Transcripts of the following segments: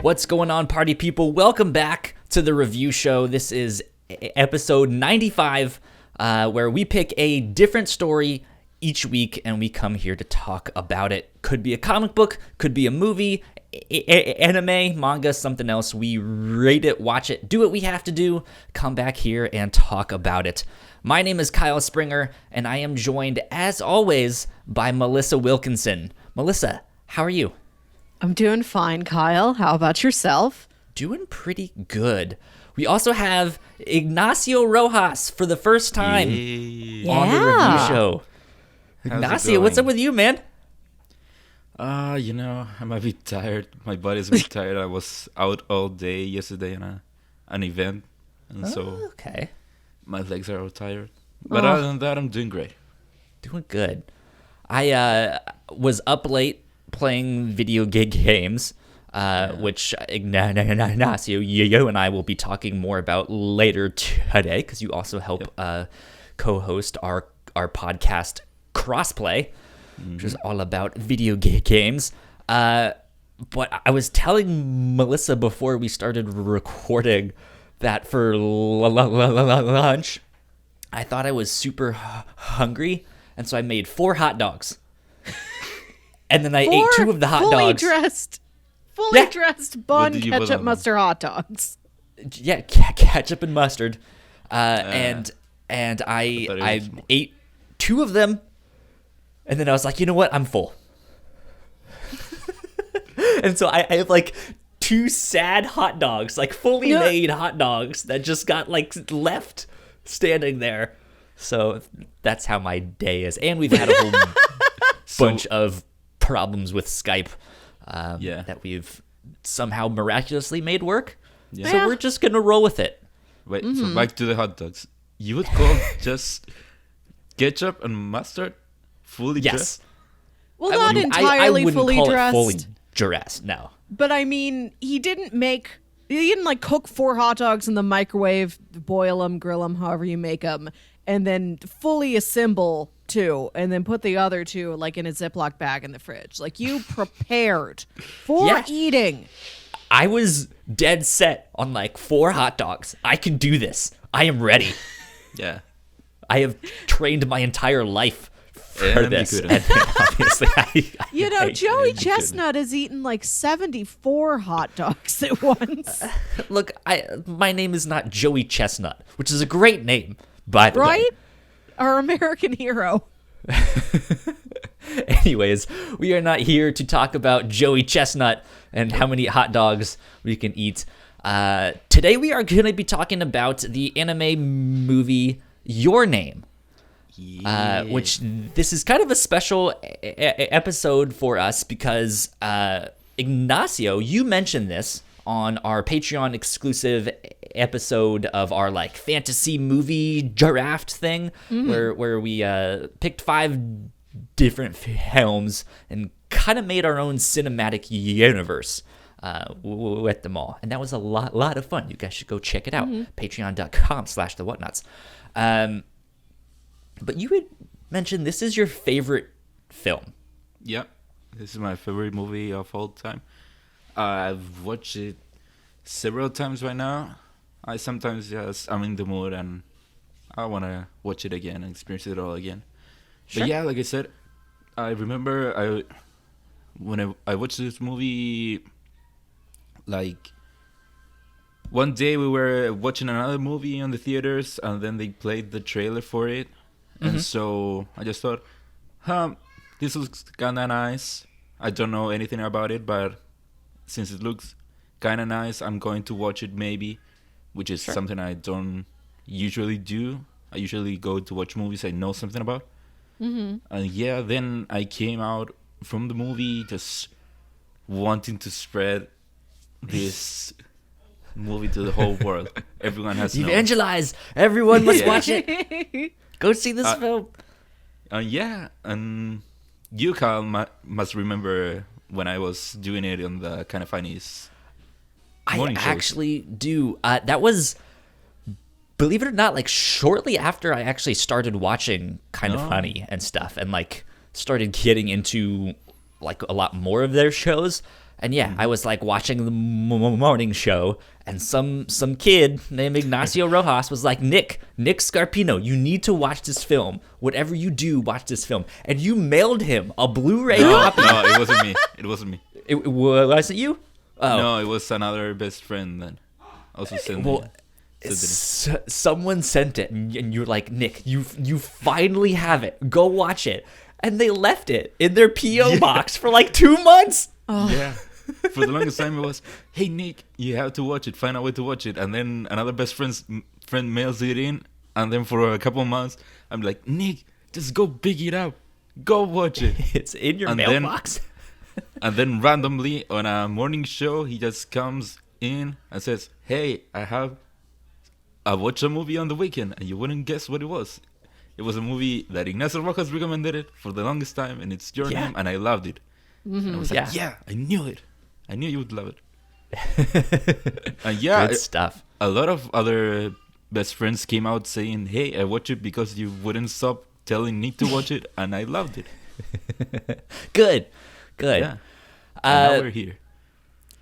What's going on, party people? Welcome back to the review show. This is episode 95, where we pick a different story each week and we come here to talk about it. Could be a comic book, could be a movie, anime, manga, something else. We rate it, watch it, do what we have to do, come back here and talk about it. My name is Kyle Springer, and I am joined, as always, by Melissa Wilkinson. Melissa, how are you? I'm doing fine, Kyle. How about yourself? Doing pretty good. We also have Ignacio Rojas for the first time on the review show. Ignacio, what's up with you, man? I'm a bit tired. My body's a bit tired. I was out all day yesterday on an event, and so my legs are all tired. But other than that, I'm doing great. Doing good. I was up late playing video games, which Ignacio, you and I will be talking more about later today, because you also help co-host our podcast Crossplay, which is all about video games. But I was telling Melissa before we started recording that for lunch, I thought I was super hungry, and so I made 4 hot dogs. And then I ate 2 of the hot dogs. Fully dressed bun, ketchup, mustard hot dogs. Yeah, ketchup and mustard. And I ate 2 of them. And then I was like, you know what? I'm full. And so I have like 2 sad hot dogs, like fully made hot dogs that just got like left standing there. So that's how my day is. And we've had a whole bunch of problems with Skype that we've somehow miraculously made work. Yeah. So we're just going to roll with it. Wait, so back to the hot dogs. You would call just ketchup and mustard fully dressed? Well, not entirely fully call dressed. It fully dressed, no. But I mean, he didn't like cook 4 hot dogs in the microwave, boil them, grill them, however you make them, and then fully assemble 2 and then put the other 2 like in a Ziploc bag in the fridge. Like, you prepared for eating. I was dead set on like 4 hot dogs. I can do this. I am ready. Yeah. I have trained my entire life for this. And obviously, Joey Chestnut has eaten like 74 hot dogs at once. Look, my name is not Joey Chestnut, which is a great name, by the way. Right? Our American hero. Anyways, we are not here to talk about Joey Chestnut and how many hot dogs we can eat. Today we are going to be talking about the anime movie Your Name. Which this is kind of a special episode for us because Ignacio, you mentioned this on our Patreon exclusive episode of our like fantasy movie draft thing, where we picked 5 different films and kind of made our own cinematic universe with them all, and that was a lot of fun. You guys should go check it out. Patreon.com/the Whatnauts. But you had mentioned this is your favorite film. Yep. This is my favorite movie of all time. I've watched it several times right now. I sometimes I'm in the mood and I want to watch it again and experience it all again. Sure. But yeah, like I said, I remember when I watched this movie, like one day we were watching another movie on the theaters and then they played the trailer for it. And so I just thought, this looks kind of nice. I don't know anything about it, but since it looks kind of nice, I'm going to watch it maybe, which is something I don't usually do. I usually go to watch movies I know something about. And then I came out from the movie just wanting to spread this movie to the whole world. Everyone has to know. Evangelize! Everyone must watch it! Go see this film. And you, Kyle, must remember when I was doing it on the Kind of Funnies morning shows. I actually do. That was, believe it or not, like shortly after I actually started watching Kind of Funny and stuff, and like started getting into like a lot more of their shows. And yeah, I was like watching the morning show, and some kid named Ignacio Rojas was like, Nick Scarpino, you need to watch this film. Whatever you do, watch this film. And you mailed him a Blu-ray copy. No, it wasn't me. It wasn't me. It wasn't you? Oh. No, it was another best friend then. Also sent me. Someone sent it, and you're like, Nick, you finally have it. Go watch it. And they left it in their P.O. box for like 2 months. Oh. Yeah. For the longest time, it was, hey, Nick, you have to watch it. Find a way to watch it. And then another best friend mails it in. And then for a couple of months, I'm like, Nick, just go pick it up. Go watch it. It's in your mailbox. And then randomly on a morning show, he just comes in and says, hey, I watched a movie on the weekend. And you wouldn't guess what it was. It was a movie that Ignacio Rojas recommended it for the longest time. And it's your name. And I loved it. Mm-hmm. And I was like, yeah, I knew it. I knew you would love it. And yeah, good stuff. A lot of other best friends came out saying, hey, I watched it because you wouldn't stop telling Nick to watch it, and I loved it. Good. Yeah. And now we're here.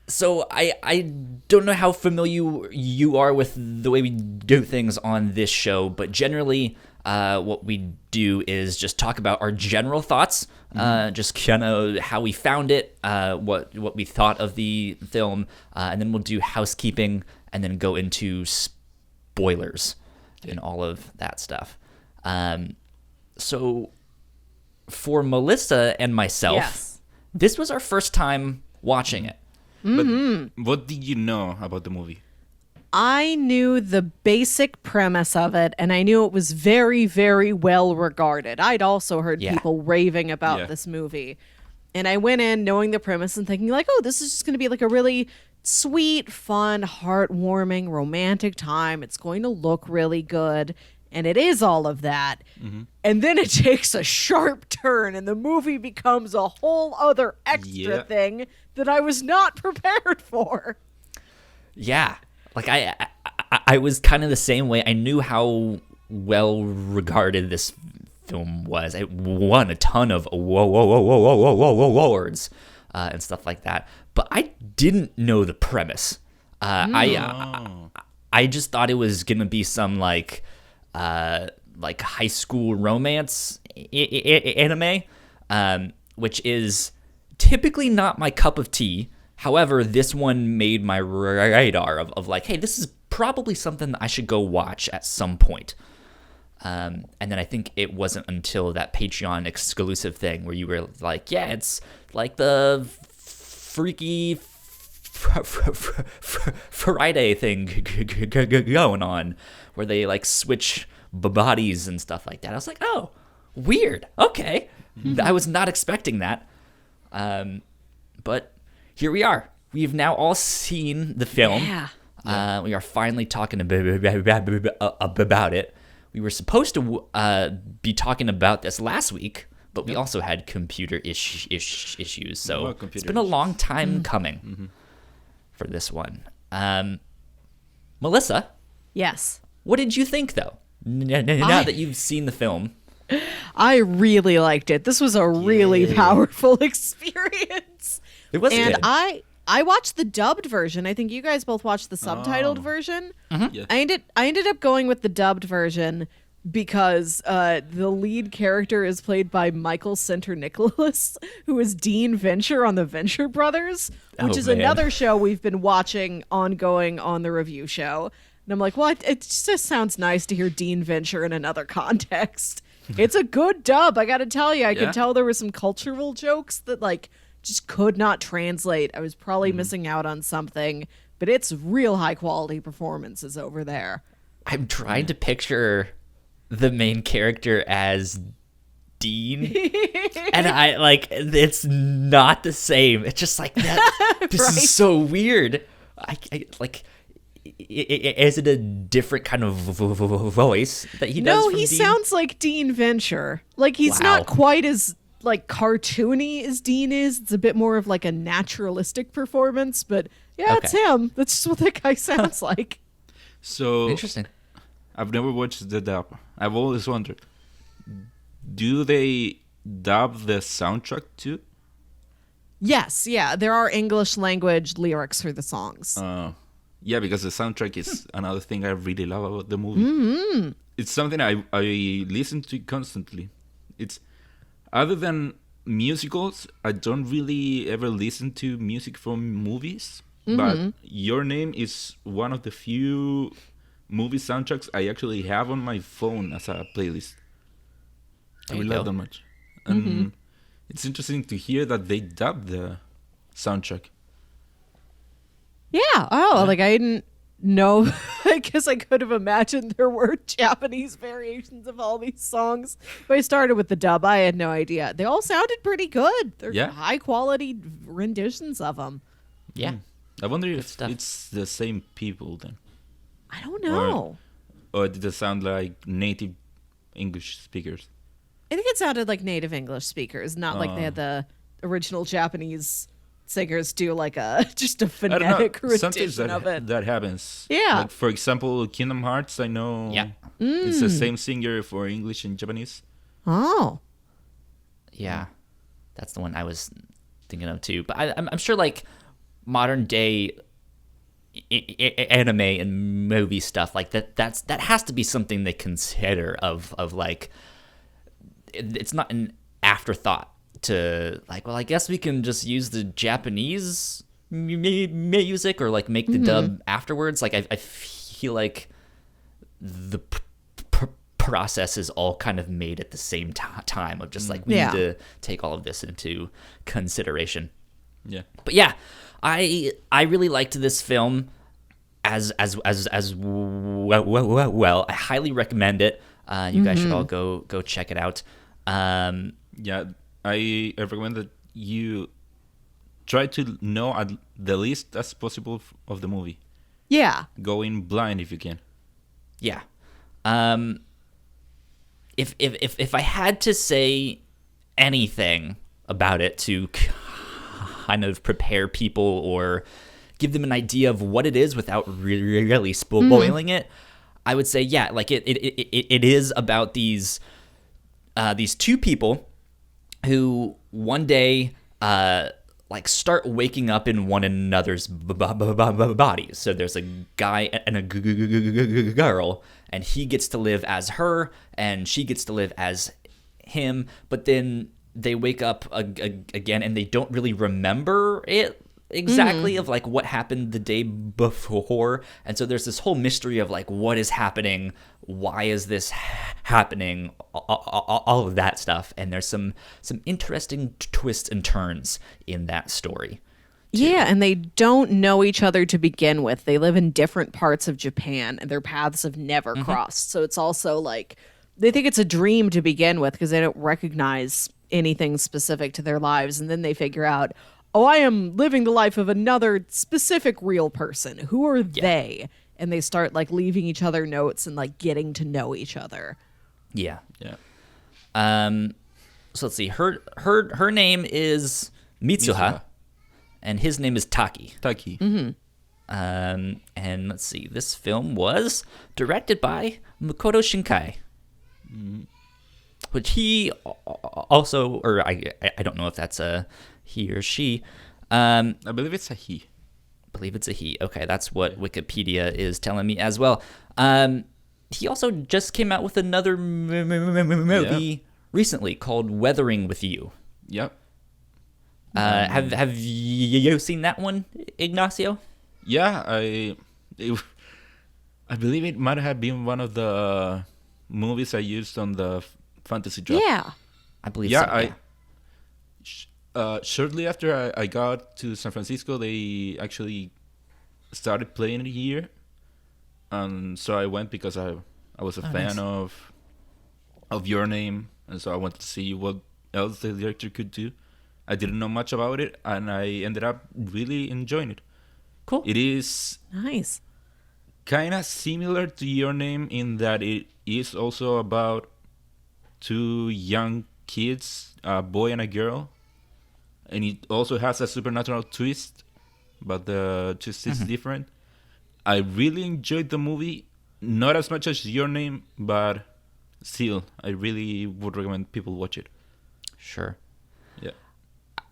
So I don't know how familiar you are with the way we do things on this show, but generally what we do is just talk about our general thoughts, just kind of how we found it, what we thought of the film, and then we'll do housekeeping and then go into spoilers and all of that stuff. So for Melissa and myself, this was our first time watching it. But what did you know about the movie? I knew the basic premise of it, and I knew it was very, very well regarded. I'd also heard people raving about this movie. And I went in knowing the premise and thinking like, oh, this is just going to be like a really sweet, fun, heartwarming, romantic time. It's going to look really good. And it is all of that. Mm-hmm. And then it takes a sharp turn and the movie becomes a whole other extra thing that I was not prepared for. Yeah. Like I was kind of the same way. I knew how well regarded this film was. It won a ton of awards and stuff like that. But I didn't know the premise. I just thought it was gonna be some like high school romance anime, which is typically not my cup of tea. However, this one made my radar of like, hey, this is probably something that I should go watch at some point. And then I think it wasn't until that Patreon exclusive thing where you were like, yeah, it's like the Freaky Friday thing going on where they like switch bodies and stuff like that. I was like, oh, weird. Okay. I was not expecting that. But here we are. We've now all seen the film. Yeah. We are finally talking about it. We were supposed to be talking about this last week, but we also had computer issues. So it's been a long time coming for this one. Melissa? Yes. What did you think, though? Now that you've seen the film. I really liked it. This was a really powerful experience. It was good. And I watched the dubbed version. I think you guys both watched the subtitled version. Mm-hmm. Yeah. I ended up going with the dubbed version because the lead character is played by Michael Center Nicholas, who is Dean Venture on the Venture Brothers, which is another show we've been watching ongoing on the review show. And I'm like, well, it just sounds nice to hear Dean Venture in another context. It's a good dub, I gotta tell you. I could tell there were some cultural jokes that like just could not translate. I was probably missing out on something, but it's real high quality performances over there. I'm trying to picture the main character as Dean, and I like it's not the same. It's just like that. This is so weird. I like. Is it a different kind of voice that he does? No, he sounds like Dean Venture. Like he's not quite as like cartoony as Dean is. It's a bit more of like a naturalistic performance, but it's him. That's just what that guy sounds like. So interesting. I've never watched the dub. I've always wondered, do they dub the soundtrack too? Yes, yeah, there are English language lyrics for the songs. Yeah, because the soundtrack is another thing I really love about the movie. It's something I listen to constantly. It's other than musicals, I don't really ever listen to music from movies. But Your Name is one of the few movie soundtracks I actually have on my phone as a playlist. I There you really love go. that much. And it's interesting to hear that they dubbed the soundtrack. Yeah. Oh, like I didn't know. I guess I could have imagined there were Japanese variations of all these songs. But I started with the dub. I had no idea. They all sounded pretty good. They're Yeah. high quality renditions of them. Yeah. I wonder if stuff. it's the same people then. I don't know. Or did it sound like native English speakers? I think it sounded like native English speakers, not like they had the original Japanese singers do like a just a I phonetic don't know. Sometimes rendition of it. that happens. Yeah. Like, for example, Kingdom Hearts, I know Yeah. it's the same singer for English and Japanese. Oh. Yeah, that's the one I was thinking of too. But I'm sure like modern day anime and movie stuff like that has to be something they consider of like it's not an afterthought to like, well, I guess we can just use the Japanese music or like make the dub afterwards. Like I feel like the process is all kind of made at the same time of just like we Yeah. need to take all of this into consideration. Yeah. But yeah, I really liked this film as well. I highly recommend it. You guys should all go check it out. Yeah, I recommend that you try to know at the least as possible of the movie. Yeah. Go in blind if you can. Yeah. If I had to say anything about it to kind of prepare people or give them an idea of what it is without really spoiling it, I would say, yeah, like it is about these two people who one day like start waking up in one another's bodies. So there's a guy and a girl, and he gets to live as her, and she gets to live as him. But then they wake up again, and they don't really remember it exactly of like what happened the day before. And so there's this whole mystery of like what is happening, why is this happening, all of that stuff. And there's some interesting twists and turns in that story. Yeah, and they don't know each other to begin with. They live in different parts of Japan, and their paths have never crossed. So it's also like they think it's a dream to begin with because they don't recognize anything specific to their lives. And then they figure out, oh, I am living the life of another specific real person. Who are they? And they start like leaving each other notes and like getting to know each other. Yeah. Yeah. So let's see. Her name is Mitsuha. And his name is Taki. Taki. And let's see. This film was directed by Makoto Shinkai, which he also, or I don't know if that's a he or she. I believe it's a he. I believe it's a he. Okay, that's what Wikipedia is telling me as well. He also just came out with another movie recently called Weathering with You. Yep. Have you seen that one, Ignacio? Yeah, I believe it might have been one of the movies I used on the fantasy draft. Yeah. I believe Yeah, so. Shortly after I got to San Francisco, they actually started playing it here, and so I went because I was a fan nice. of Your Name, and so I wanted to see what else the director could do. I didn't know much about it, and I ended up really enjoying it. Cool. It is Nice. kind of similar to Your Name in that it is also about two young kids, a boy and a girl, and it also has a supernatural twist, but the twist is different. I really enjoyed the movie, not as much as Your Name, but still, I really would recommend people watch it. Sure. Yeah.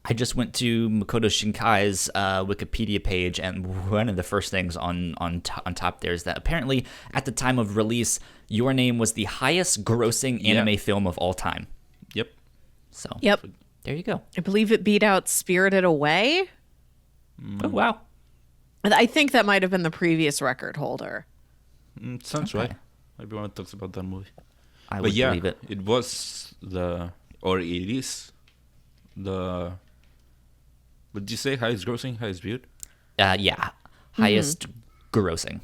I just went to Makoto Shinkai's Wikipedia page, and one of the first things on top there is that apparently at the time of release, Your Name was the highest grossing anime film of all time. Yep. So Yep. there you go. I believe it beat out Spirited Away. Oh, wow. I think that might have been the previous record holder. Sounds right. Everyone talks about that movie. I But would yeah, believe it. it was it is the, what did you say? Highest grossing, highest viewed? Yeah. Highest grossing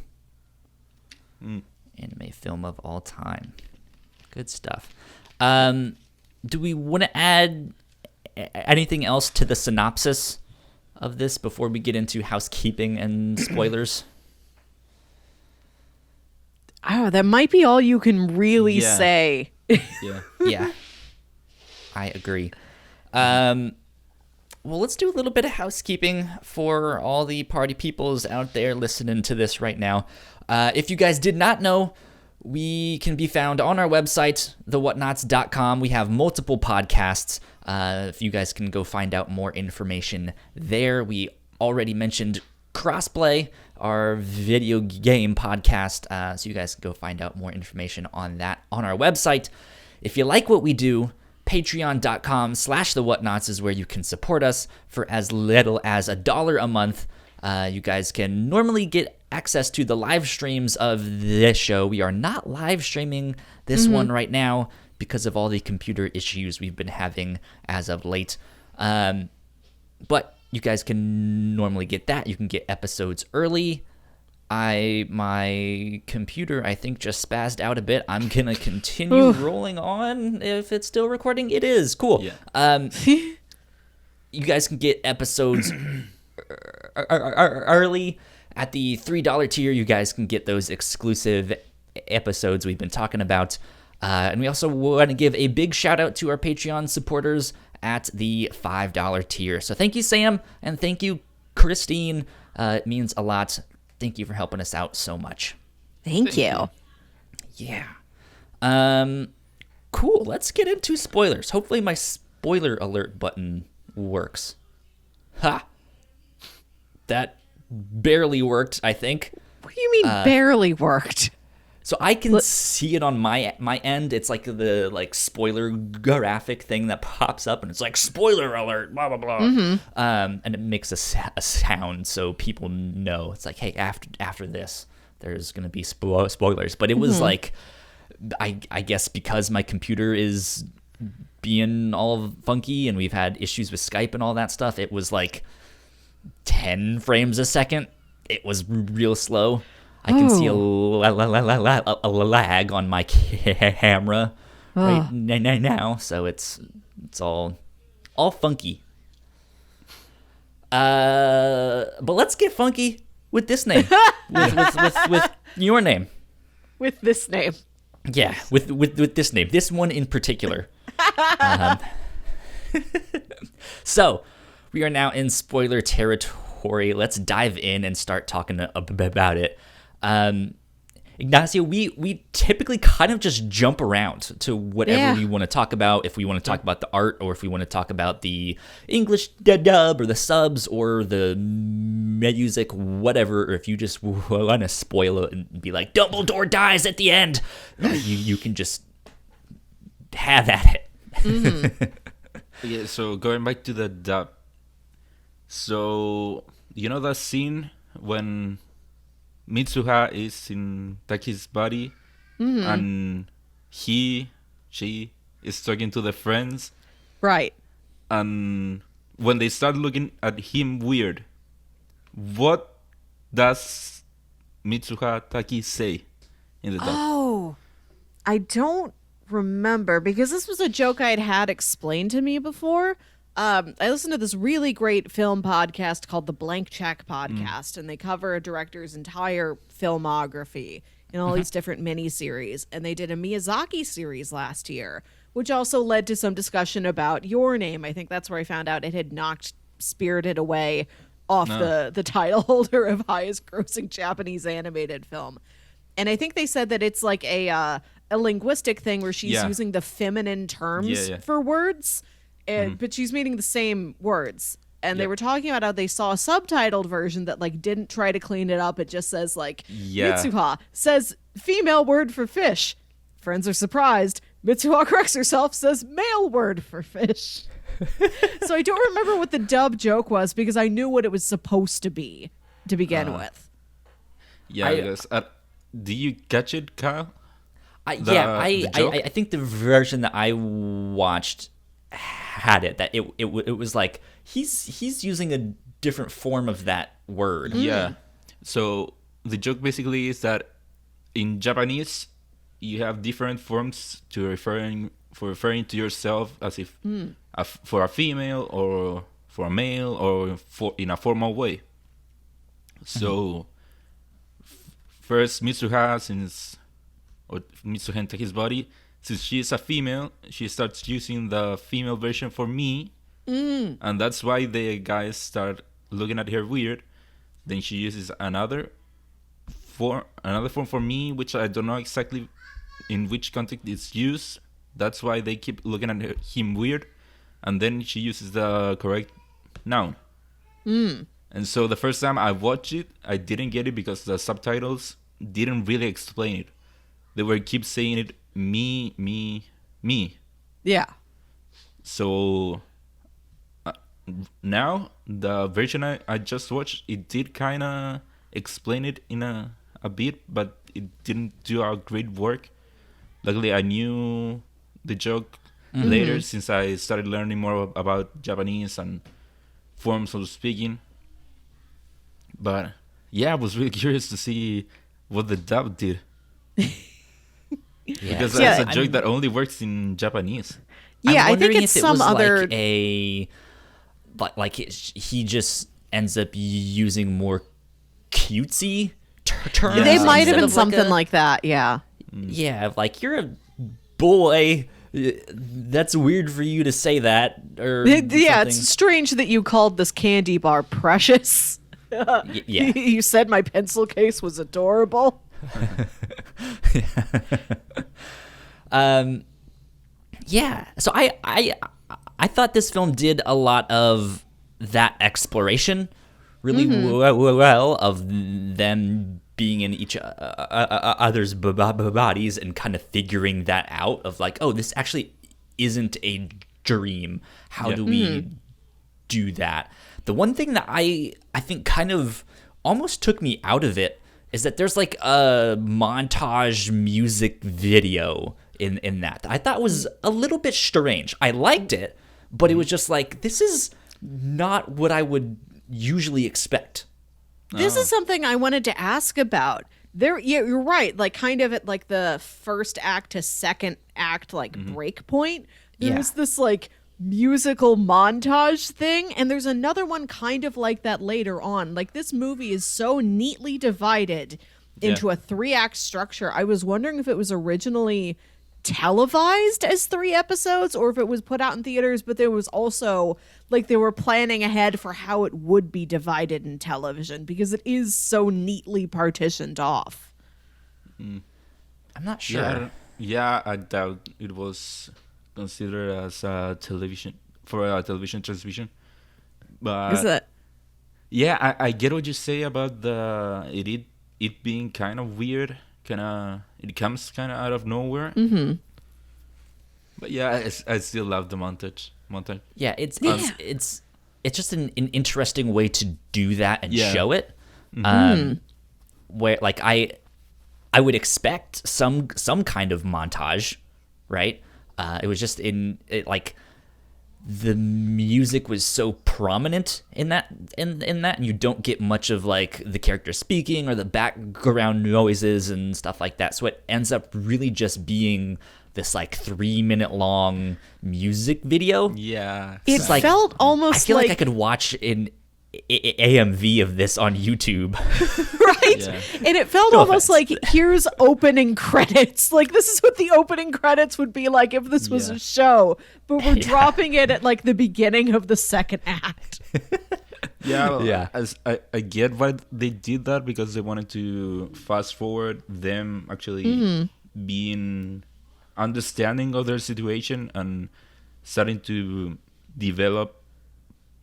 anime film of all time. Good stuff. Do we want to add anything else to the synopsis of this before we get into housekeeping and spoilers? Oh, that might be all you can really Yeah. say. Yeah. Yeah, I agree. Well, let's do a little bit of housekeeping for all the party peoples out there listening to this right now. If you guys did not know, we can be found on our website, thewhatnauts.com. We have multiple podcasts. If you guys can go find out more information there. We already mentioned Crossplay, our video game podcast, so you guys can go find out more information on that on our website. If you like what we do, patreon.com/thewhatnauts is where you can support us for as little as $1 a month. You guys can normally get access to the live streams of this show. We are not live streaming this one right now because of all the computer issues we've been having as of late. But you guys can normally get that. You can get episodes early. My computer, I think, just spazzed out a bit. I'm going to continue rolling on if it's still recording. It is. Cool. Yeah. You guys can get episodes early. At the $3 tier, you guys can get those exclusive episodes we've been talking about. And we also want to give a big shout out to our Patreon supporters at the $5 tier. So thank you, Sam, and thank you, Christine. It means a lot. Thank you for helping us out so much. Thank you. Yeah. Cool. Let's get into spoilers. Hopefully my spoiler alert button works. Ha! That barely worked, I think. What do you mean barely worked? So I can see it on my end. It's like the spoiler graphic thing that pops up, and it's like spoiler alert, blah blah blah, and it makes a sound so people know. It's like, hey, after this, there's gonna be spoilers. But it was like, I guess because my computer is being all funky, and we've had issues with Skype and all that stuff. It was like 10 frames a second. It was real slow. I can see a lag on my camera right now, so it's all funky. But let's get funky with this name, with your name. With this name. Yeah, with this name, this one in particular. So we are now in spoiler territory. Let's dive in and start talking about it. Ignacio, we typically kind of just jump around to whatever we want to talk about. If we want to talk about the art, or if we want to talk about the English dub or the subs or the music, whatever. Or if you just want to spoil it and be like, Dumbledore dies at the end, you can just have at it. Yeah, so going back to the dub. So, you know that scene when Mitsuha is in Taki's body and she is talking to the friends, Right. and when they start looking at him weird, what does Mitsuha Taki say in the dub? Oh, I don't remember, because this was a joke I'd had explained to me before. I listened to this really great film podcast called the Blank Check Podcast, and they cover a director's entire filmography in all these different miniseries. And they did a Miyazaki series last year, which also led to some discussion about Your Name. I think that's where I found out it had knocked Spirited Away off the title holder of highest grossing Japanese animated film. And I think they said that it's like a linguistic thing where she's using the feminine terms for words. but she's meaning the same words. And they Yep. were talking about how they saw a subtitled version that like didn't try to clean it up. It just says like Mitsuha says female word for fish. Friends are surprised. Mitsuha corrects herself, says male word for fish. So I don't remember what the dub joke was because I knew what it was supposed to be to begin with. Yeah, because, do you catch it, Kyle? I joke? think the version that I watched had it, that it was like he's using a different form of that word. Yeah. So the joke basically is that in Japanese, you have different forms to referring to yourself as if for a female or for a male or for in a formal way. So first, Mitsuha and Taki's body, since she is a female, she starts using the female version for me, and that's why the guys start looking at her weird. Then she uses another form for me, which I don't know exactly in which context it's used. That's why they keep looking at him weird, and then she uses the correct noun. And so the first time I watched it, I didn't get it because the subtitles didn't really explain it. They were keep saying it me, me, me. Yeah. So now the version I just watched, it did kind of explain it in a bit, but it didn't do a great work. Luckily, I knew the joke later since I started learning more about Japanese and forms of speaking. But yeah, I was really curious to see what the dub did. Because that's a joke that only works in Japanese. Yeah, I'm I think wondering it's if it some was other. he just ends up using more cutesy terms. Yeah, They might have instead been of something a- like that. Yeah. Yeah, like you're a boy. That's weird for you to say that. Or Yeah, it's something. strange that you called this candy bar precious. Yeah. You said my pencil case was adorable. Yeah. So I thought this film did a lot of that exploration really well of them being in each other's bodies and kind of figuring that out of like, oh, this actually isn't a dream. How do we do that? The one thing that I think kind of almost took me out of it is that there's like a montage music video in that I thought was a little bit strange. I liked it, but it was just like, this is not what I would usually expect. This is something I wanted to ask about. Yeah, you're right. Like kind of at like the first act to second act, like break point. There's this like musical montage thing, and there's another one kind of like that later on. Like this movie is so neatly divided into a 3-act structure. I was wondering if it was originally televised as 3 episodes or if it was put out in theaters, but there was also like they were planning ahead for how it would be divided in television because it is so neatly partitioned off. I'm not sure. Yeah, I doubt it was considered as a television transmission. But Is it? yeah, I get what you say about it being kind of weird. It comes kind of out of nowhere. But yeah, I still love the montage. Yeah, it's just an interesting way to do that and show it. Where like I would expect some kind of montage, right? It was just like the music was so prominent in that, and you don't get much of like the character speaking or the background noises and stuff like that. So it ends up really just being this like 3-minute long music video. Yeah, It like- felt almost I feel like I like could watch an AMV of this on YouTube. right? Yeah. And it felt No almost offense. like here's opening credits. Like this is what the opening credits would be like if this was Yeah. a show, but we're dropping it at like the beginning of the second act. Yeah. As I get why they did that, because they wanted to fast forward them actually being understanding of their situation and starting to develop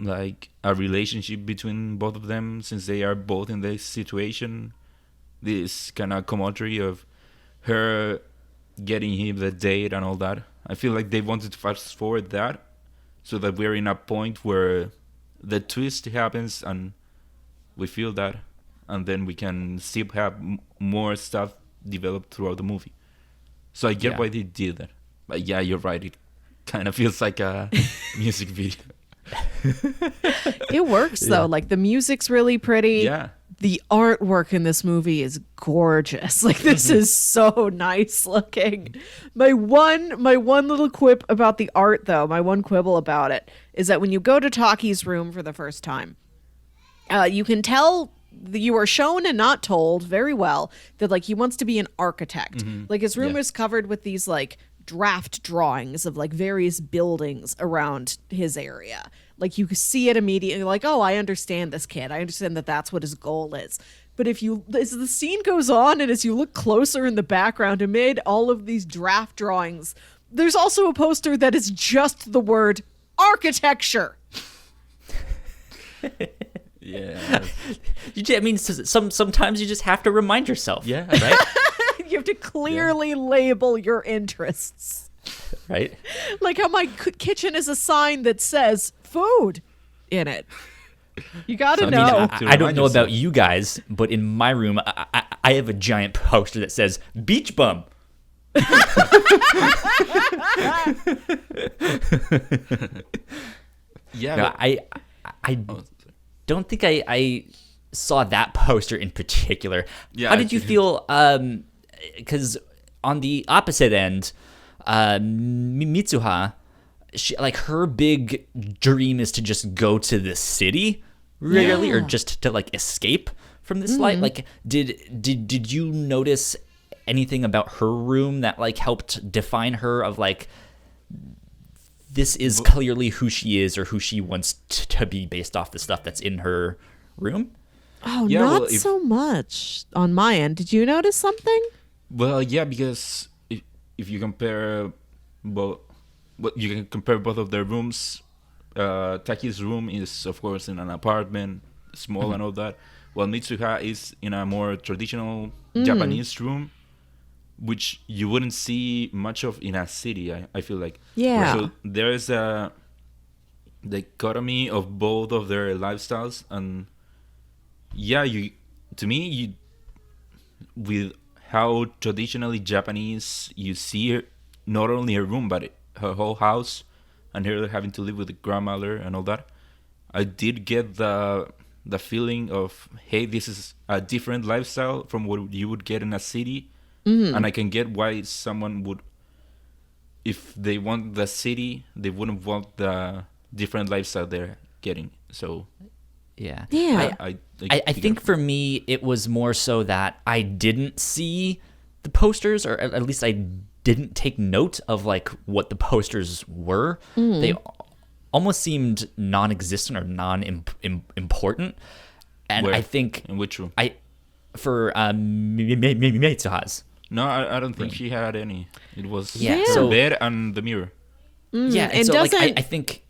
like a relationship between both of them, since they are both in this situation, this kind of camaraderie of her getting him the date and all that. I feel like they wanted to fast forward that so that we're in a point where the twist happens and we feel that, and then we can still have more stuff developed throughout the movie. So I get why they did that. But yeah, you're right. It kind of feels like a music video. It works though. Like the music's really pretty. Yeah. The artwork in this movie is gorgeous. Like this is so nice looking. My one little quip about the art though, my one quibble about it is that when you go to Taki's room for the first time, you can tell you are shown and not told very well that like he wants to be an architect. Like his room is covered with these like draft drawings of like various buildings around his area. Like you see it immediately, like, oh, I understand this kid. I understand that that's what his goal is. But as the scene goes on and as you look closer in the background amid all of these draft drawings, there's also a poster that is just the word architecture. Yeah. I mean, sometimes you just have to remind yourself. Yeah. Right? You have to clearly label your interests. Right? Like how my kitchen is a sign that says food in it. You gotta So, I mean, know. I don't know about you guys, but in my room, I have a giant poster that says beach bum. Yeah. No, I don't think I saw that poster in particular. Yeah, How did you feel? Because on the opposite end, Mitsuha, she, like her big dream is to just go to the city, really, or just to like escape from this life. Like, did you notice anything about her room that like helped define her? Of like, this is clearly who she is or who she wants to be based off the stuff that's in her room. Oh, Yeah, not well, so much on my end. Did you notice something? Well, yeah, because if you compare both, you can compare both of their rooms. Taki's room is, of course, in an apartment, small and all that, while Mitsuha is in a more traditional Japanese room, which you wouldn't see much of in a city, I feel like. Yeah. So there is a dichotomy of both of their lifestyles, and yeah, with how traditionally Japanese you see her, not only her room but her whole house, and her having to live with the grandmother and all that, I did get the feeling of, hey, this is a different lifestyle from what you would get in a city, and I can get why someone would, if they want the city, they wouldn't want the different lifestyle they're getting. So Yeah. Yeah. I think for me, it was more so that I didn't see the posters, or at least I didn't take note of like what the posters were. They almost seemed non-existent or non-important. And Where? I think in which room? for Mitsuha's. No, I don't think she had any. It was Yeah, her so- bed and the mirror. Yeah, and And so like doesn't- I think.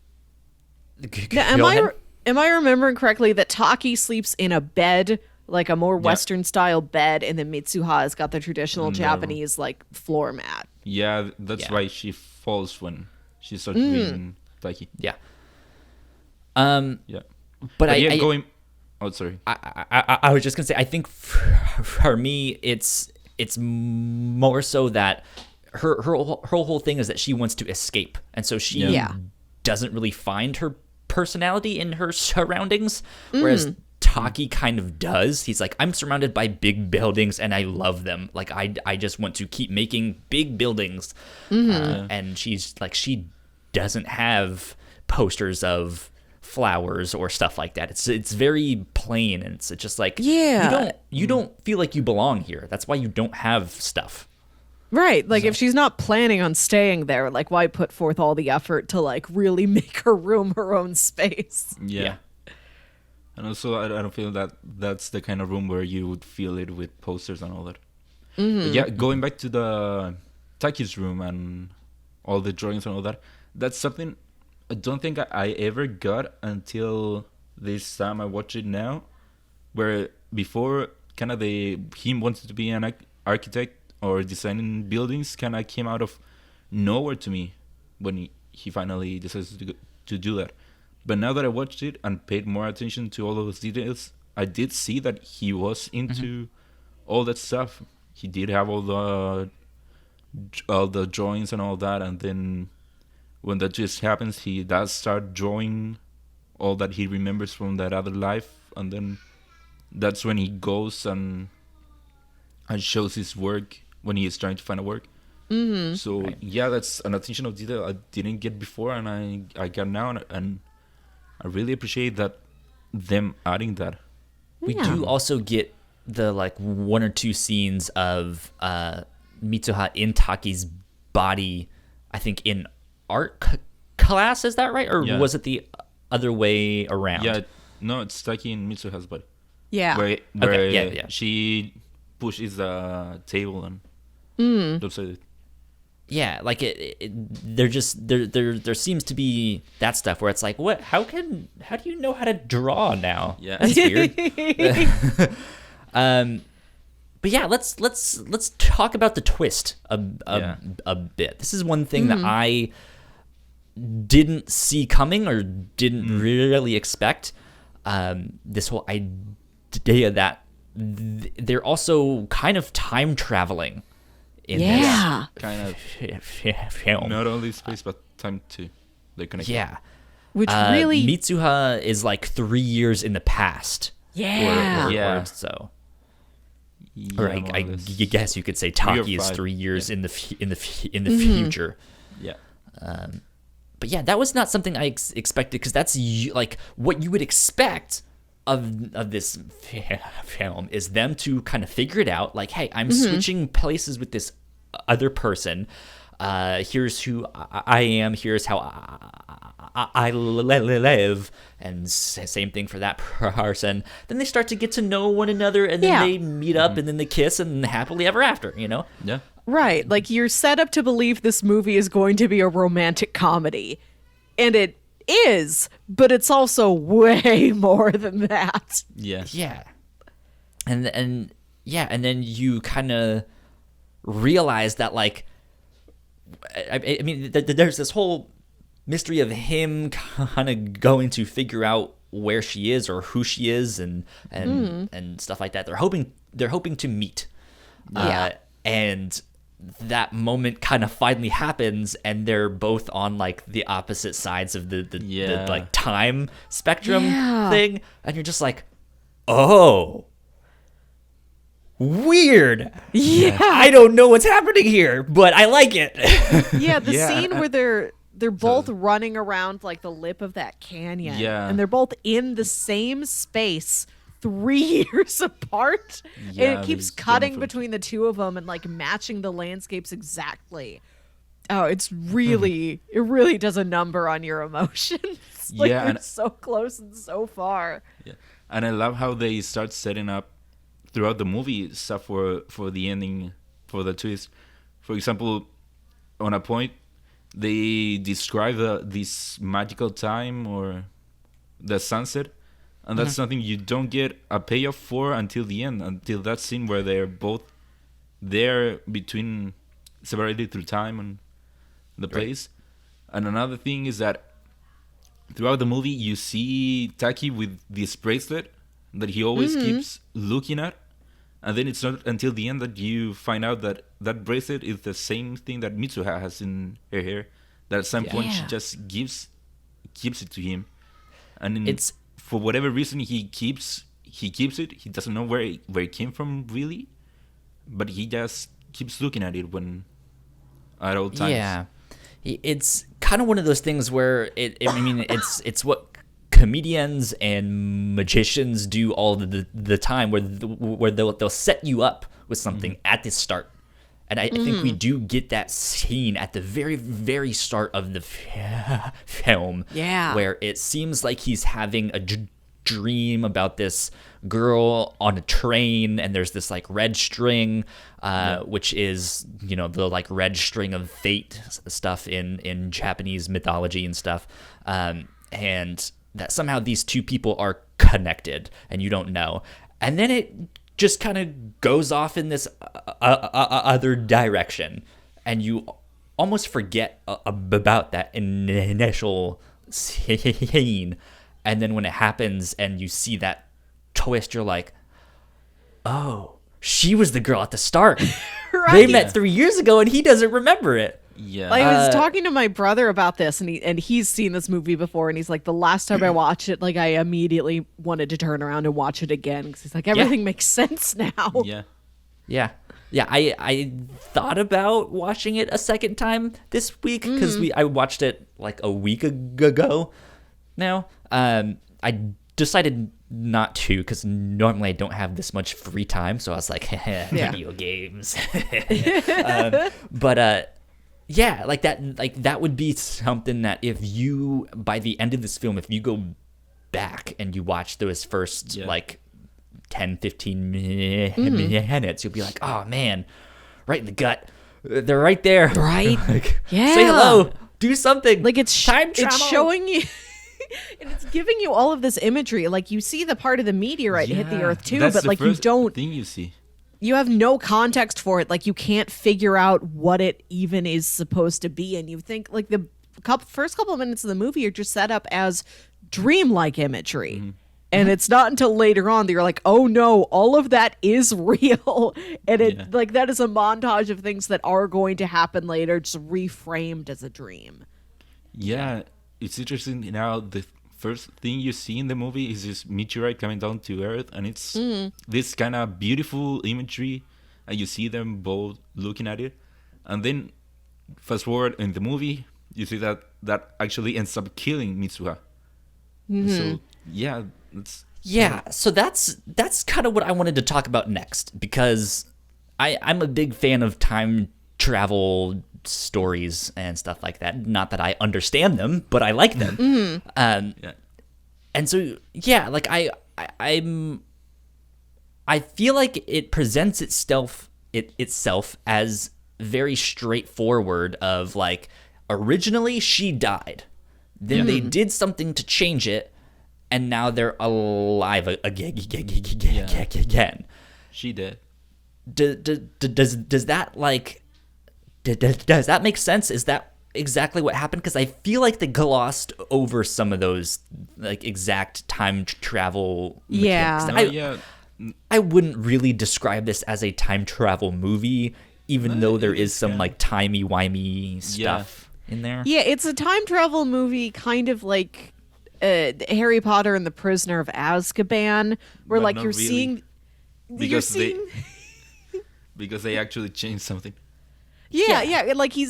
Now, Go ahead. am I remembering correctly that Taki sleeps in a bed, like a more Western style bed, and then Mitsuha has got the traditional Japanese like floor mat? Yeah, that's Yeah. why she falls when she starts reading Taki. Yeah. Yeah. But yeah, I going. Oh, sorry. I was just gonna say, I think for me, it's more so that her whole thing is that she wants to escape, and so she Yeah. doesn't really find her personality in her surroundings, whereas Taki kind of does. He's like, I'm surrounded by big buildings and I love them. Like I just want to keep making big buildings, and she's like, she doesn't have posters of flowers or stuff like that. It's very plain, and it's just like, Yeah. you don't feel like you belong here. That's why you don't have stuff. Right. Like if she's not planning on staying there, like why put forth all the effort to like really make her room her own space? Yeah. And also, I don't feel that that's the kind of room where you would feel it with posters and all that. But yeah, going back to the Taki's room and all the drawings and all that, that's something I don't think I ever got until this time I watch it now, where before kind of him wanted to be an architect or designing buildings kind of came out of nowhere to me when he finally decides to do that. But now that I watched it and paid more attention to all those details, I did see that he was into all that stuff. He did have all the drawings and all that, and then when that just happens, he does start drawing all that he remembers from that other life, and then that's when he goes and shows his work when he is trying to find a work. So yeah, that's an attention of detail I didn't get before, and I got now, and I really appreciate that them adding that. We do also get the like one or two scenes of Mitsuha in Taki's body, I think in art class, is that right? Or was it the other way around? Yeah, no, it's Taki and Mitsuha's body. Yeah. Where she pushes the table and upside it. Yeah, like there seems to be that stuff where it's like, what? How do you know how to draw now? Yeah, that's weird. But yeah, let's talk about the twist a bit. This is one thing that I didn't see coming or didn't really expect. This whole idea that they're also kind of time traveling in this kind of film. Not only space but time too. They're connected. Which really Mitsuha is like 3 years in the past. Or so. Yeah, Or I guess you could say Taki is 3 years in the future. Yeah. But yeah, that was not something I expected, because that's like what you would expect of this film, is them to kind of figure it out. Like, hey, I'm switching places with this other person. Here's who I am. Here's how I live, and same thing for that person. Then they start to get to know one another, and then they meet up, and then they kiss, and happily ever after. You know? Yeah. Right. Like, you're set up to believe this movie is going to be a romantic comedy. And it is, but it's also way more than that. Yeah. Yeah. And then you kind of realize that, like, I mean, there's this whole mystery of him kind of going to figure out where she is or who she is, and stuff like that. They're hoping to meet. And that moment kind of finally happens, and they're both on like the opposite sides of the like time spectrum thing, and you're just like, oh, weird. I don't know what's happening here, but I like it. The scene where they're both running around like the lip of that canyon, and they're both in the same space 3 years apart, and it keeps cutting between the two of them and like matching the landscapes exactly. Oh, it really does a number on your emotions. Like, they're so close and so far. Yeah, and I love how they start setting up throughout the movie stuff for the ending, for the twist. For example, on a point, they describe this magical time or the sunset. And that's something you don't get a payoff for until the end, until that scene where they're both there separated through time and the place. And another thing is that throughout the movie, you see Taki with this bracelet that he always keeps looking at. And then it's not until the end that you find out that that bracelet is the same thing that Mitsuha has in her hair. That at some point she just keeps it to him. And it's... For whatever reason, he keeps it. He doesn't know where it came from, really, but he just keeps looking at it at all times. Yeah, it's kind of one of those things where it's what comedians and magicians do all the time, where they'll set you up with something at the start. And I think we do get that scene at the very, very start of the film, where it seems like he's having a dream about this girl on a train, and there's this like red string, which is, you know, the like red string of fate stuff in Japanese mythology and stuff, and that somehow these two people are connected and you don't know, and then it just kind of goes off in this other direction, and you almost forget about that initial scene, and then when it happens and you see that twist, you're like, oh, she was the girl at the start. Right. They met 3 years ago and he doesn't remember it. Yeah. I was talking to my brother about this, and he's seen this movie before, and he's like, the last time I watched it, like, I immediately wanted to turn around and watch it again, because he's like, everything makes sense now. Yeah. Yeah, I thought about watching it a second time this week, because I watched it like a week ago now. I decided not to, because normally I don't have this much free time, so I was like, video games. Yeah, like that would be something that if you, by the end of this film, if you go back and you watch those first like 10, 15 minutes, you'll be like, oh man, right in the gut. They're right there. Right? Like, Yeah. say hello. Do something. Like, it's time travel. It's showing you... And it's giving you all of this imagery. Like, you see the part of the meteorite hit the Earth too, That's but the like, you first don't... thing you see. You have no context for it. Like, you can't figure out what it even is supposed to be. And you think, like, the first couple of minutes of the movie are just set up as dreamlike imagery. And it's not until later on that you're like, oh no, all of that is real. And it like, that is a montage of things that are going to happen later, just reframed as a dream. Yeah, it's interesting. Now, the first thing you see in the movie is this meteorite coming down to Earth, and it's this kind of beautiful imagery, and you see them both looking at it. And then, fast forward in the movie, you see that actually ends up killing Mitsuha. So, yeah, so that's kind of what I wanted to talk about next, because I'm a big fan of time travel stories and stuff like that. Not that I understand them, but I like them. And so like I feel like it presents itself as very straightforward, of like, originally she died, then they did something to change it, and now they're alive again. she did. Does that like does that make sense? Is that exactly what happened? Because I feel like they glossed over some of those like exact time travel mechanics. I wouldn't really describe this as a time travel movie, even though there is some like timey-wimey stuff in there. Yeah, it's a time travel movie, kind of like Harry Potter and the Prisoner of Azkaban, where But like not you're really. seeing... Because they actually changed something. Yeah, like he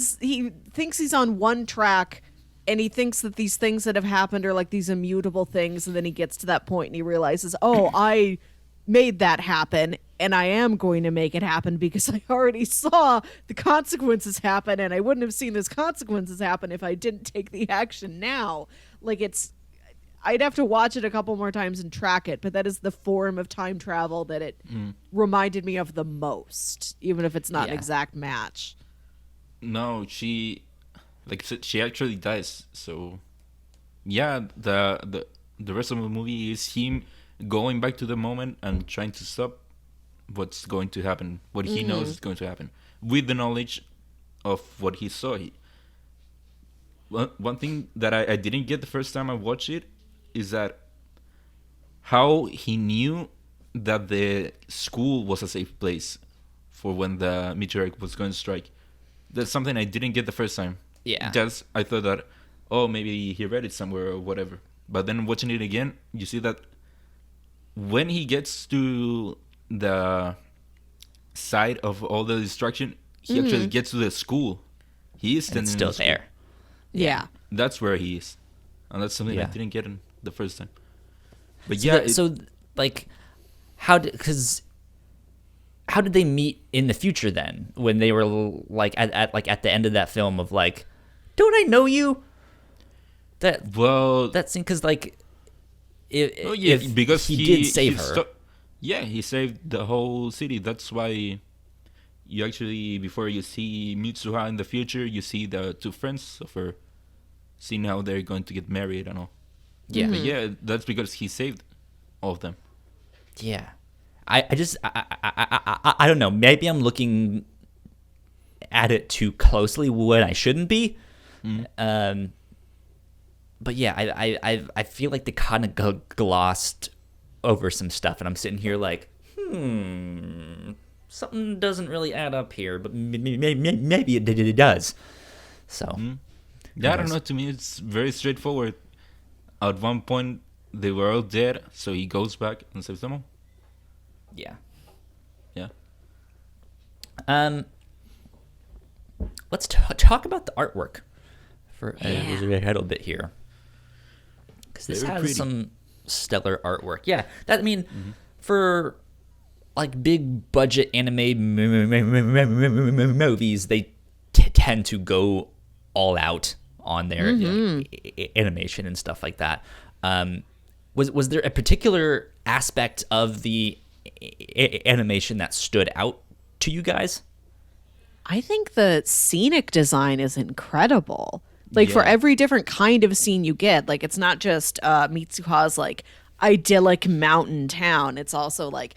thinks he's on one track, and he thinks that these things that have happened are like these immutable things, and then he gets to that point and he realizes, oh, I made that happen, and I am going to make it happen because I already saw the consequences happen, and I wouldn't have seen those consequences happen if I didn't take the action now. Like, I'd have to watch it a couple more times and track it, but that is the form of time travel that it reminded me of the most, even if it's not an exact match. No, she actually dies. So, yeah, the rest of the movie is him going back to the moment and trying to stop what's going to happen, what he knows is going to happen, with the knowledge of what he saw. One thing that I didn't get the first time I watched it is that how he knew that the school was a safe place for when the meteorite was going to strike. That's something I didn't get the first time. Yeah. Just I thought that, oh, maybe he read it somewhere or whatever. But then watching it again, you see that when he gets to the side of all the destruction, he actually gets to the school. He is standing still in the school. there. Yeah. That's where he is. And that's something I didn't get in the first time. But how did they meet in the future then, when they were like at the end of that film of like, don't I know you? That scene, because like Oh yeah, if because he did save her. Yeah, he saved the whole city. That's why you actually, before you see Mitsuha in the future, you see the two friends of her, seeing how they're going to get married and all. Yeah. But yeah, that's because he saved all of them. Yeah. I just I don't know. Maybe I'm looking at it too closely when I shouldn't be. But yeah, I feel like they kind of glossed over some stuff, and I'm sitting here like, something doesn't really add up here, but maybe it does. So, Yeah, I don't know. To me, it's very straightforward. At one point, they were all dead, so he goes back and saves them all. yeah. Yeah. Let's talk about the artwork for a little bit here, because this Very has pretty. some stellar artwork. Yeah, that for like big budget anime movies, they tend to go all out on their animation and stuff like that. Was there a particular aspect of the animation that stood out to you guys? I think the scenic design is incredible. Like for Yeah. every different kind of scene you get, like it's not just Mitsuha's like idyllic mountain town. It's also like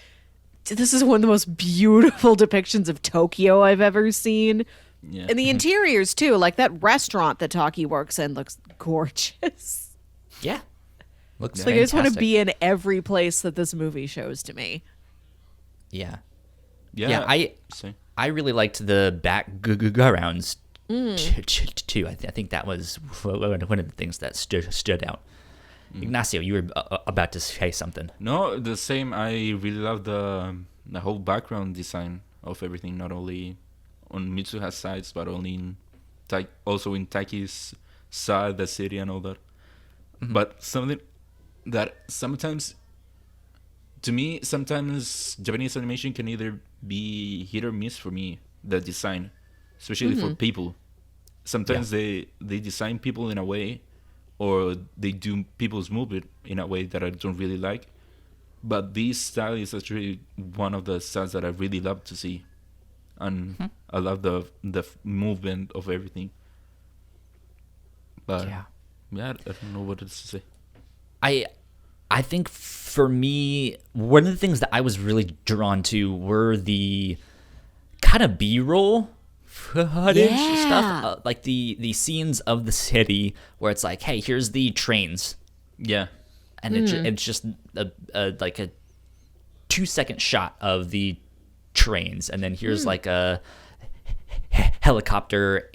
this is one of the most beautiful depictions of Tokyo I've ever seen. Yeah. And the interiors too, like that restaurant that Taki works in looks gorgeous. Yeah, looks Like I just want to fantastic. be in every place that this movie shows to me. Yeah. Yeah. Yeah, Same. I really liked the backgrounds too. I think that was one of the things that stood out. Ignacio, you were about to say something. No, the same. I really love the whole background design of everything, not only on Mitsuha's sides, but only in also in Taki's side, the city, and all that. But something that sometimes, to me, sometimes Japanese animation can either be hit or miss for me. The design, especially for people. Sometimes they design people in a way, or they do people's movement in a way that I don't really like. But this style is actually one of the styles that I really love to see, and I love the movement of everything. But Yeah. yeah, I don't know what else to say. I think for me, one of the things that I was really drawn to were the kind of B-roll footage stuff, like the scenes of the city where it's like, hey, here's the trains, Yeah, and it's just like a 2-second shot of the trains, and then here's like a helicopter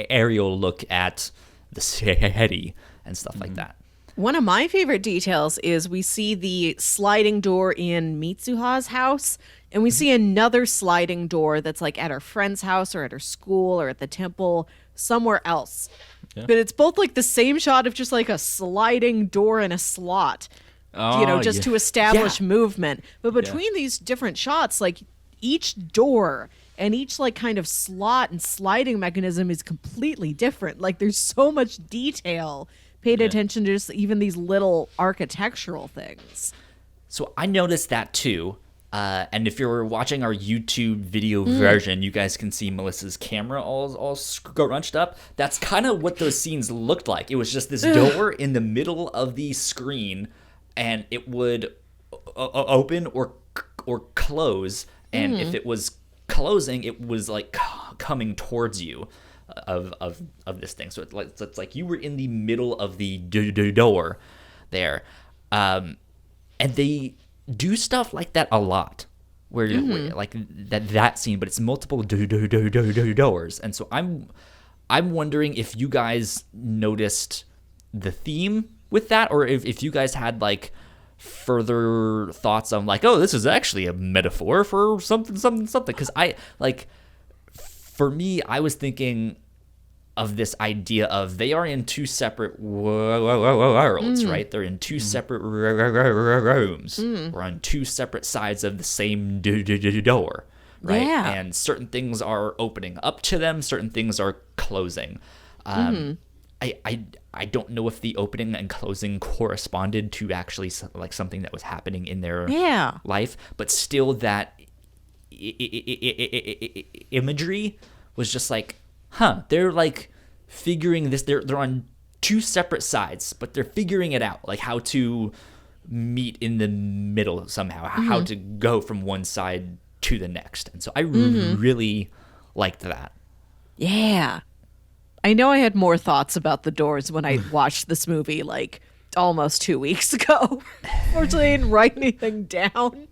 aerial look at the city and stuff like that. One of my favorite details is we see the sliding door in Mitsuha's house, and we see another sliding door that's like at her friend's house or at her school or at the temple somewhere else. Yeah. But it's both like the same shot of just like a sliding door in a slot, just to establish movement. But between these different shots, like each door and each like kind of slot and sliding mechanism is completely different. Like there's so much detail paid attention to just even these little architectural things. So I noticed that too. And if you're watching our YouTube video version, you guys can see Melissa's camera all scrunched up. That's kind of what those scenes looked like. It was just this door in the middle of the screen, and it would open or close. And if it was closing, it was like coming towards you of this thing. So it's like you were in the middle of the door there. And they do stuff like that a lot, where like that scene, but it's multiple doors. And so I'm wondering if you guys noticed the theme with that, or if you guys had like further thoughts on like, oh, this is actually a metaphor for something. Because for me, I was thinking of this idea of they are in two separate worlds, right? They're in two separate rooms. We're on two separate sides of the same door, right? Yeah. And certain things are opening up to them, certain things are closing. I I don't know if the opening and closing corresponded to actually like something that was happening in their life, but still that imagery was just like, they're like figuring this. They're on two separate sides, but they're figuring it out, like how to meet in the middle somehow, how to go from one side to the next. And so I really liked that. Yeah. I know I had more thoughts about the doors when I watched this movie like almost 2 weeks ago. Fortunately, I didn't write anything down.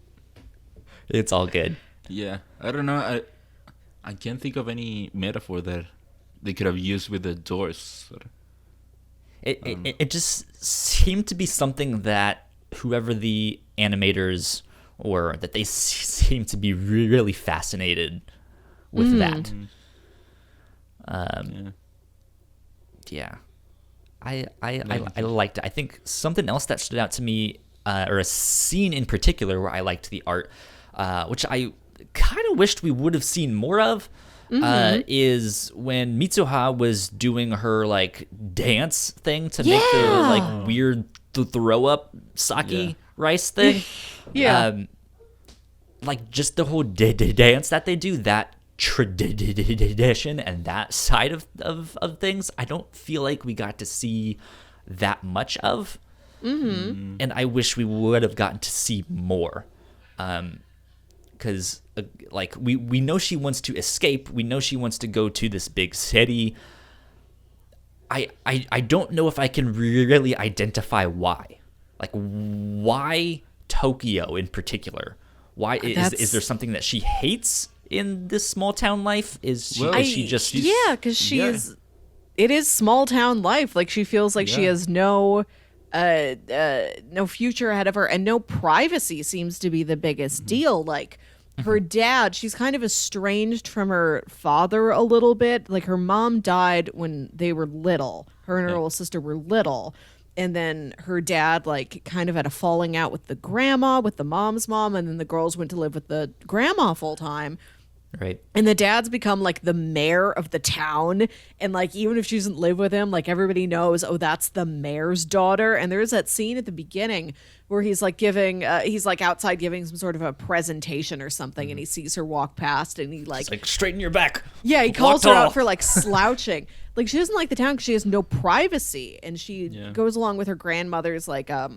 It's all good. Yeah, I don't know. I can't think of any metaphor that they could have used with the doors. It just seemed to be something that whoever the animators were, that they seem to be really fascinated with that. Yeah. I liked it. I think something else that stood out to me, or a scene in particular where I liked the art, which I kind of wished we would have seen more of, is when Mitsuha was doing her like dance thing to make the like weird throw up sake rice thing. Like just the whole dance that they do, that tradition and that side of things, I don't feel like we got to see that much of, and I wish we would have gotten to see more, because like we know she wants to escape, we know she wants to go to this big city. I don't know if I can really identify why, like why Tokyo in particular. Why is there something that she hates in this small town life? Is she just because is. It is small town life. Like she feels like she has no future ahead of her, and no privacy seems to be the biggest deal. Like her dad, she's kind of estranged from her father a little bit. Like her mom died when they were little. Her and her little sister were little. And then her dad, like, kind of had a falling out with the grandma, with the mom's mom, and then the girls went to live with the grandma full time. Right. And the dad's become, like, the mayor of the town. And, like, even if she doesn't live with him, like, everybody knows, oh, that's the mayor's daughter. And there's that scene at the beginning where he's, like, he's, like, outside giving some sort of a presentation or something, and he sees her walk past, and he, like... It's like, straighten your back. Yeah, he calls her out for, like, slouching. Like, she doesn't like the town because she has no privacy, and she goes along with her grandmother's, like, I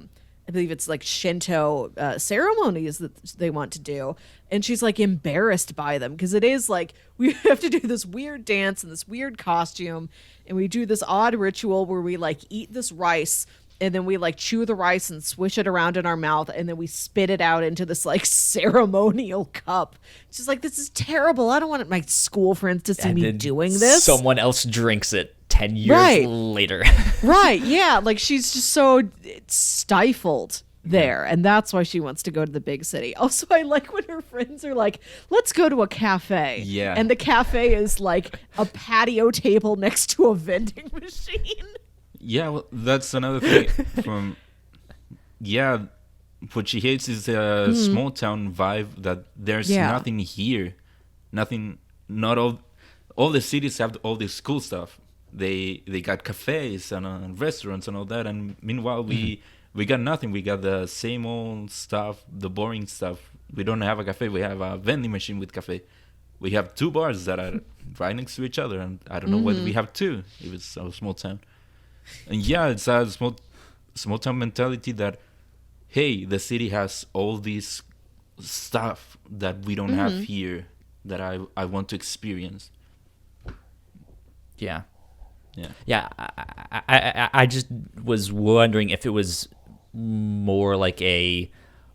believe it's, like, Shinto ceremonies that they want to do, and she's, like, embarrassed by them, because it is, like, we have to do this weird dance and this weird costume, and we do this odd ritual where we, like, eat this rice, and then we, like, chew the rice and swish it around in our mouth, and then we spit it out into this, like, ceremonial cup. She's like, this is terrible. I don't want my school friends to see me doing this. Someone else drinks it 10 years later. Right, yeah. Like, she's just so stifled there, and that's why she wants to go to the big city. Also, I like when her friends are like, let's go to a cafe. Yeah. And the cafe is, like, a patio table next to a vending machine. Yeah, well, that's another thing. What she hates is the small town vibe, that there's nothing here. Nothing, not all the cities have all this cool stuff. They got cafes and restaurants and all that, and meanwhile we got nothing. We got the same old stuff, the boring stuff. We don't have a cafe. We have a vending machine with cafe. We have two bars that are right next to each other, and I don't know whether we have two if it's a small town. And yeah, it's a small town mentality that, hey, the city has all this stuff that we don't have here, that I want to experience. Yeah. I just was wondering if it was more like a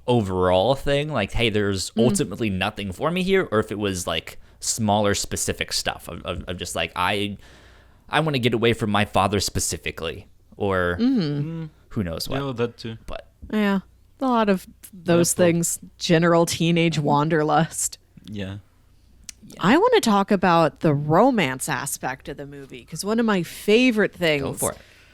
overall thing, like, hey, there's ultimately nothing for me here, or if it was like smaller specific stuff of just like, I want to get away from my father specifically, or who knows what. Yeah, that too. But yeah, a lot of those things. General teenage wanderlust. Yeah. I want to talk about the romance aspect of the movie, because one of my favorite things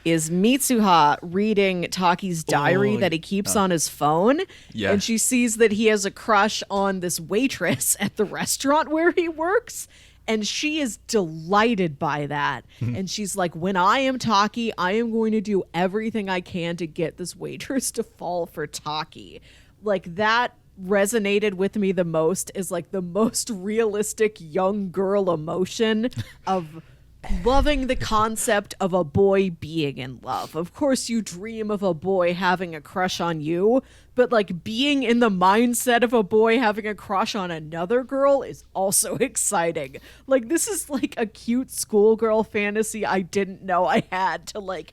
is Mitsuha reading Taki's diary that he keeps on his phone. Yeah. And she sees that he has a crush on this waitress at the restaurant where he works. And she is delighted by that. And she's like, when I am Taki, I am going to do everything I can to get this waitress to fall for Taki. Like, that resonated with me the most, is like the most realistic young girl emotion of loving the concept of a boy being in love. Of course, you dream of a boy having a crush on you, but like being in the mindset of a boy having a crush on another girl is also exciting. Like, this is like a cute schoolgirl fantasy I didn't know I had, to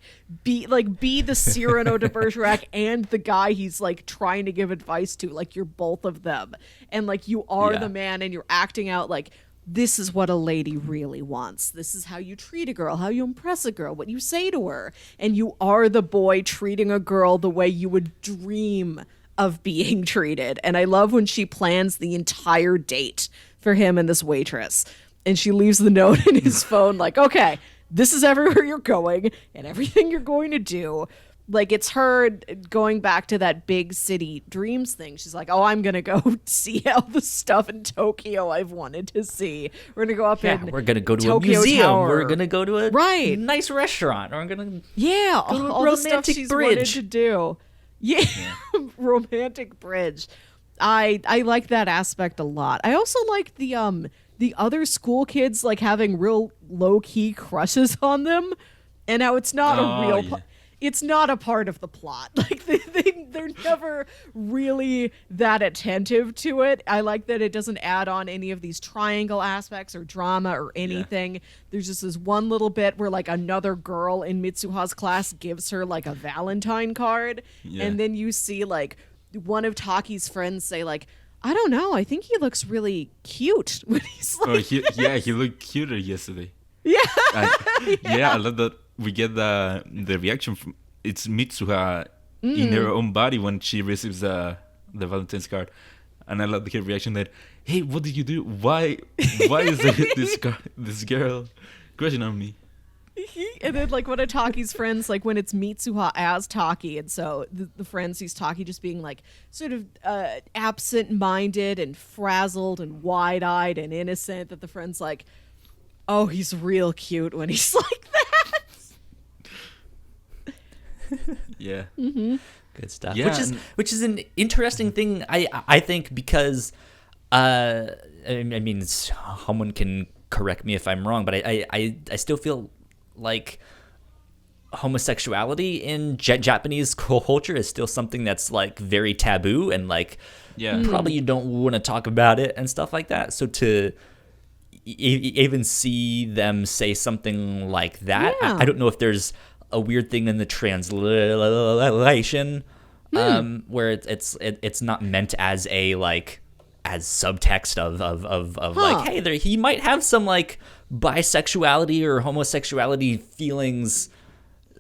be the Cyrano de Bergerac and the guy he's like trying to give advice to. Like, you're both of them, and like you are the man, and you're acting out like, this is what a lady really wants. This is how you treat a girl, how you impress a girl, what you say to her. And you are the boy treating a girl the way you would dream of being treated. And I love when she plans the entire date for him and this waitress. And she leaves the note in his phone like, okay, this is everywhere you're going and everything you're going to do. Like, it's her going back to that big city dreams thing. She's like, oh, I'm going to go see all the stuff in Tokyo I've wanted to see. We're going to go up in we're going to go to Tokyo a museum. Tower. We're going to go to a Right. nice restaurant. Or I'm going to all the stuff romantic she's wanted bridge. to do. Yeah. Romantic bridge. I like that aspect a lot. I also like the other school kids like having real low-key crushes on them, and how it's not a real it's not a part of the plot. Like, they're never really that attentive to it. I like that it doesn't add on any of these triangle aspects or drama or anything. There's just this one little bit where like another girl in Mitsuha's class gives her like a Valentine card. And then you see like one of Taki's friends say like, I don't know, I think he looks really cute when he's like... he looked cuter yesterday. Yeah. I love that we get the reaction from it's Mitsuha in her own body when she receives the Valentine's card, and I love her reaction that, hey, what did you do? Why is this girl crushing on me? And then like one of Taki's friends, like when it's Mitsuha as Taki, and so the friend sees Taki just being like sort of absent-minded and frazzled and wide-eyed and innocent, that the friend's like, oh, he's real cute when he's like that. Yeah. Mm-hmm. Good stuff. Yeah, Which is an interesting thing, I think, because I mean, someone can correct me if I'm wrong, but I still feel like homosexuality in Japanese culture is still something that's like very taboo, and like probably you don't want to talk about it and stuff like that. So to even see them say something like that, I don't know if there's a weird thing in the translation where it's not meant as a like as subtext of like, hey, he might have some like bisexuality or homosexuality feelings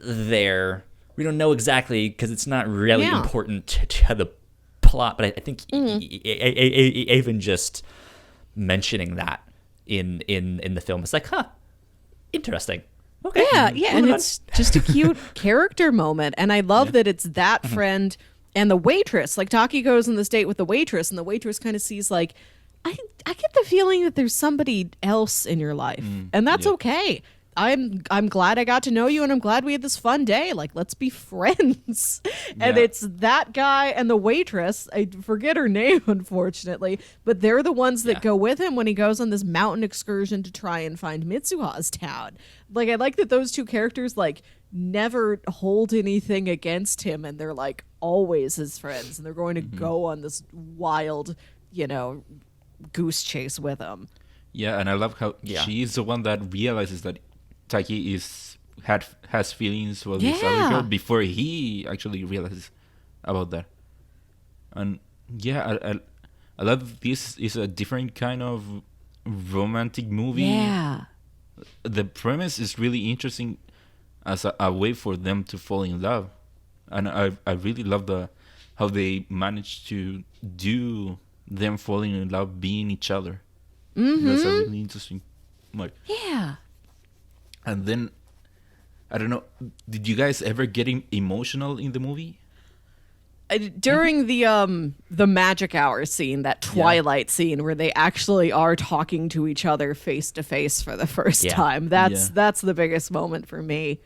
there. We don't know exactly because it's not really important to the plot, but I think even just mentioning that in the film is like, interesting. Okay. Yeah, and it's just a cute character moment, and I love that it's that friend and the waitress. Like, Taki goes on this date with the waitress, and the waitress kind of sees like, I get the feeling that there's somebody else in your life, and that's okay. I'm glad I got to know you, and I'm glad we had this fun day. Like, let's be friends. And it's that guy and the waitress. I forget her name, unfortunately, but they're the ones that go with him when he goes on this mountain excursion to try and find Mitsuha's town. Like, I like that those two characters like never hold anything against him, and they're like always his friends, and they're going to go on this wild, goose chase with him. Yeah, and I love how she's the one that realizes that Taki has feelings for this other girl before he actually realizes about that. And I love this is a different kind of romantic movie. Yeah. The premise is really interesting as a way for them to fall in love. And I really love how they managed to do them falling in love being each other. That's a really interesting part. Yeah. And then, I don't know, did you guys ever get emotional in the movie? During the magic hour scene, that twilight scene where they actually are talking to each other face to face for the first time. That's the biggest moment for me.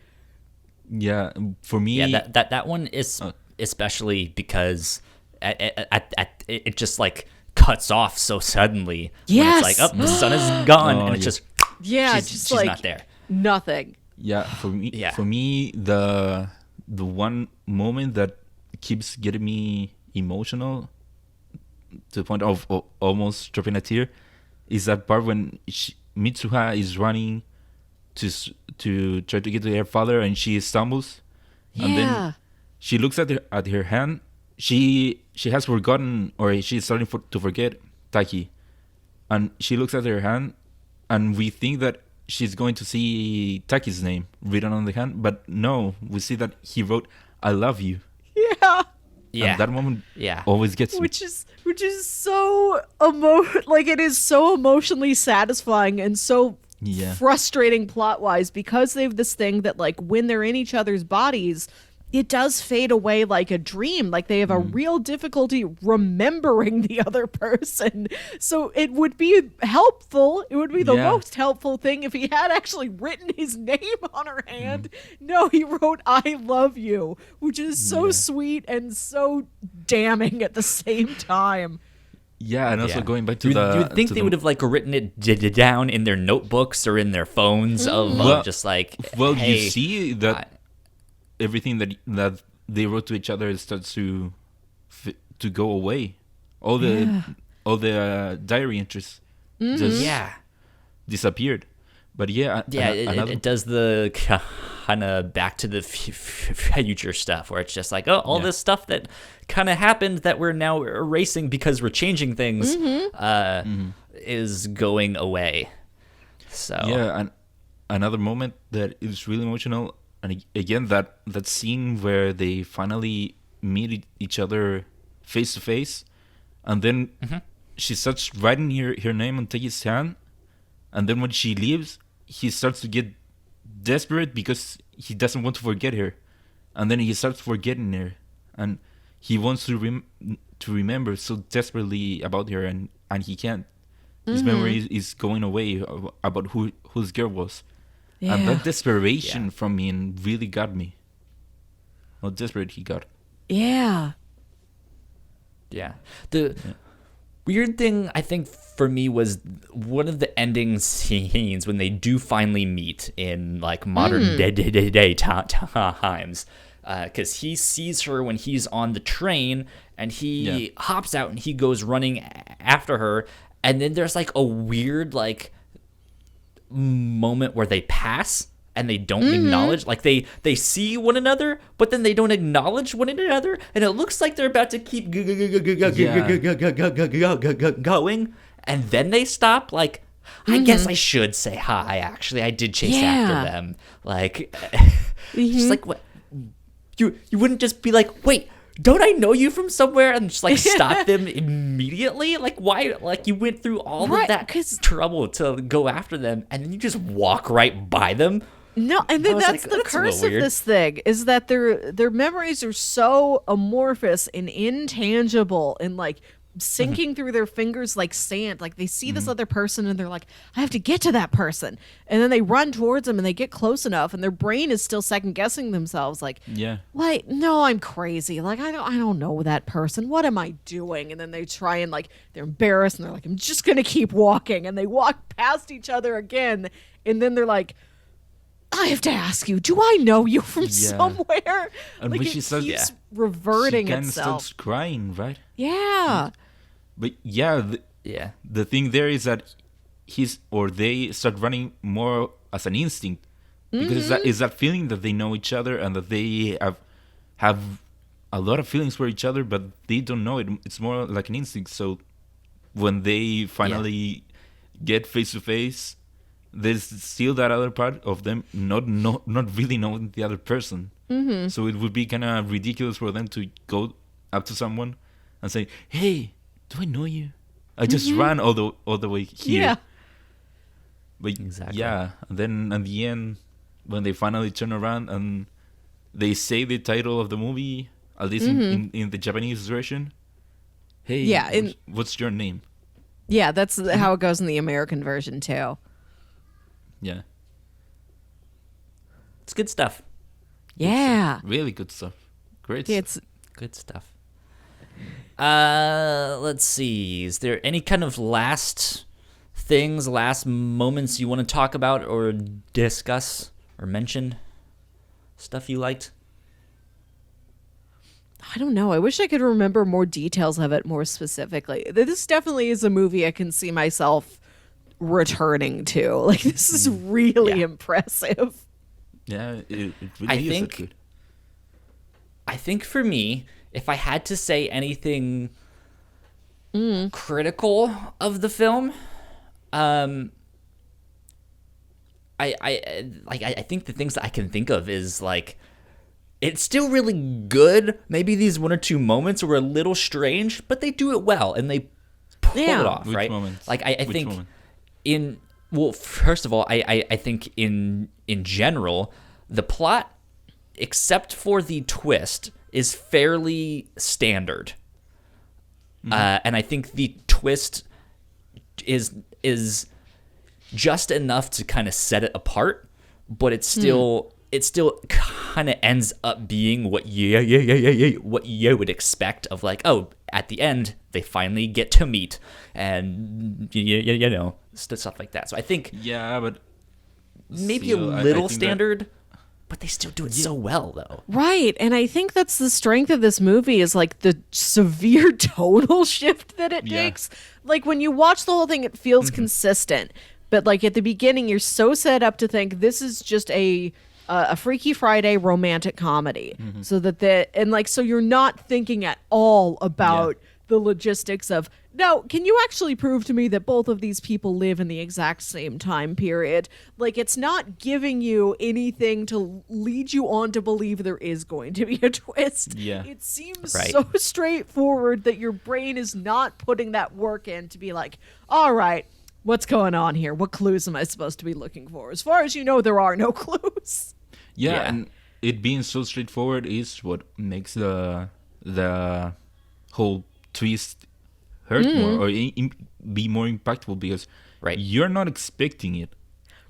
Yeah, for me. Yeah, that one is especially because it just like cuts off so suddenly. Yes. When it's like, oh, the sun is gone, and it's just she's she's like not there. nothing. Yeah, for me, the one moment that keeps getting me emotional to the point of almost dropping a tear is that part when Mitsuha is running to try to get to her father, and she stumbles, and then she looks at her hand. She has forgotten, or she's starting to forget Taki, and she looks at her hand, and we think that she's going to see Taki's name written on the hand, but no, we see that he wrote "I love you." Yeah. Yeah. And that moment always gets me. Which is so like it is so emotionally satisfying and so frustrating plot wise, because they have this thing that like when they're in each other's bodies, it does fade away like a dream. Like they have a real difficulty remembering the other person. So it would be helpful. It would be the most helpful thing if he had actually written his name on her hand. No, he wrote "I love you," which is so sweet and so damning at the same time. Yeah, and also going back to you would think they would have like written it down in their notebooks or in their phones of just like, hey, you see that everything that they wrote to each other starts to go away. All the diary entries just disappeared. But it does the kind of Back to the Future stuff where it's just like, oh, all this stuff that kind of happened that we're now erasing because we're changing things is going away. So and another moment that is really emotional. And again, that scene where they finally meet each other face to face, and then she starts writing her name on Taki's hand, and then when she leaves, he starts to get desperate because he doesn't want to forget her, and then he starts forgetting her, and he wants to remember so desperately about her, and he can't. His memory is going away about whose girl was. Yeah. And that desperation from him really got me. How desperate he got. Yeah. Yeah. The weird thing, I think, for me was one of the ending scenes when they do finally meet in, like, modern day times. Because he sees her when he's on the train, and he hops out and he goes running after her. And then there's, like, a weird, like, moment where they pass and they don't acknowledge, like they see one another, but then they don't acknowledge one another, and it looks like they're about to keep going, and then they stop. Like, I guess I should say hi. Actually, I did chase after them. Like, just like what you wouldn't just be like, wait, don't I know you from somewhere, and just like stop them immediately? Like, why? Like, you went through all of that trouble to go after them, and then you just walk right by them. No, and then that's the curse of this thing, is that their memories are so amorphous and intangible and like sinking through their fingers like sand. Like they see this other person and they're like, I have to get to that person, and then they run towards them and they get close enough, and their brain is still second guessing themselves, like, wait, no, I'm crazy, like I don't know that person, what am I doing? And then they try and like they're embarrassed and they're like, I'm just gonna keep walking, and they walk past each other again, and then they're like, I have to ask you, do I know you from somewhere? And like when it she starts keeps reverting she kind of itself. starts crying, right? Yeah. But the thing there is that they start running more as an instinct, because it's that feeling that they know each other and that they have a lot of feelings for each other, but they don't know it. It's more like an instinct. So when they finally get face to face, there's still that other part of them not really knowing the other person. So it would be kind of ridiculous for them to go up to someone and say, hey, do I know you? I just ran all the way here. Yeah. But and then at the end, when they finally turn around and they say the title of the movie, At least in the Japanese version. Hey, Yeah, what's your name? Yeah, that's how it goes in the American version too. Yeah. It's good stuff. Yeah. Really good stuff. Great Yeah, stuff. it's Good stuff. Let's see. Is there any kind of last moments you want to talk about or discuss or mention? Stuff you liked? I don't know. I wish I could remember more details of it more specifically. This definitely is a movie I can see myself returning to. Like, this is really impressive. Yeah, it really is that good. I think for me, if I had to say anything critical of the film, I think the things that I can think of is like, it's still really good. Maybe these one or two moments were a little strange, but they do it well and they pull it off, Which right? moments? Like I Which think moment? first of all, I think in general, the plot, except for the twist, is fairly standard. And I think the twist is just enough to kind of set it apart, but it still kind of ends up being what you would expect of, like, oh, at the end they finally get to meet and you know, stuff like that. So I think but maybe still, a I little think standard, but they still do it so well, though. Right. And I think that's the strength of this movie is like the severe tonal shift that it takes. Like when you watch the whole thing, it feels consistent. But like at the beginning, you're so set up to think this is just a Freaky Friday romantic comedy. So that so you're not thinking at all about the logistics of, now, can you actually prove to me that both of these people live in the exact same time period? Like, it's not giving you anything to lead you on to believe there is going to be a twist. Yeah. It seems Right. so straightforward that your brain is not putting that work in to be like, all right, what's going on here? What clues am I supposed to be looking for? As far as you know, there are no clues. Yeah, Yeah. and it being so straightforward is what makes the whole twist hurt more or be more impactful, because Right. you're not expecting it.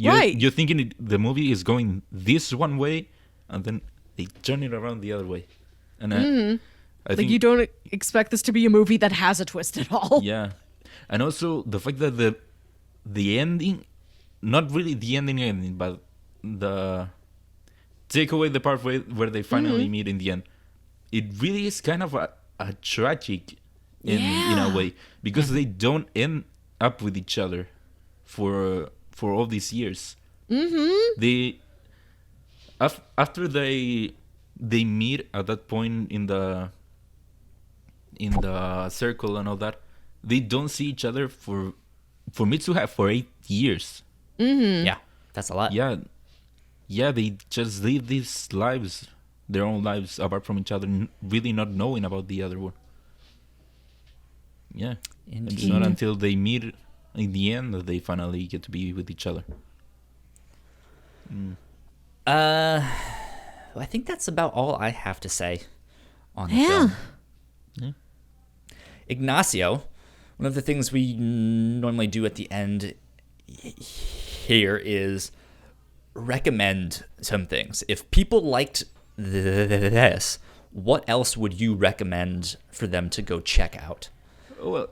Right. You're thinking the movie is going this one way, and then they turn it around the other way. And I Like, think you don't expect this to be a movie that has a twist at all. yeah, and also the fact that the ending, not really the ending, but the take away the part where they finally meet in the end, it really is kind of a tragic in a way, because they don't end up with each other for all these years. They after they meet at that point in the circle and all that, they don't see each other for Mitsuha for 8 years. Yeah, that's a lot. Yeah, they just live these lives, their own lives apart from each other, really not knowing about the other one. Yeah, it's not until they meet in the end that they finally get to be with each other. I think that's about all I have to say on the film. Ignacio, one of the things we normally do at the end here is recommend some things. If people liked this, what else would you recommend for them to go check out? Well,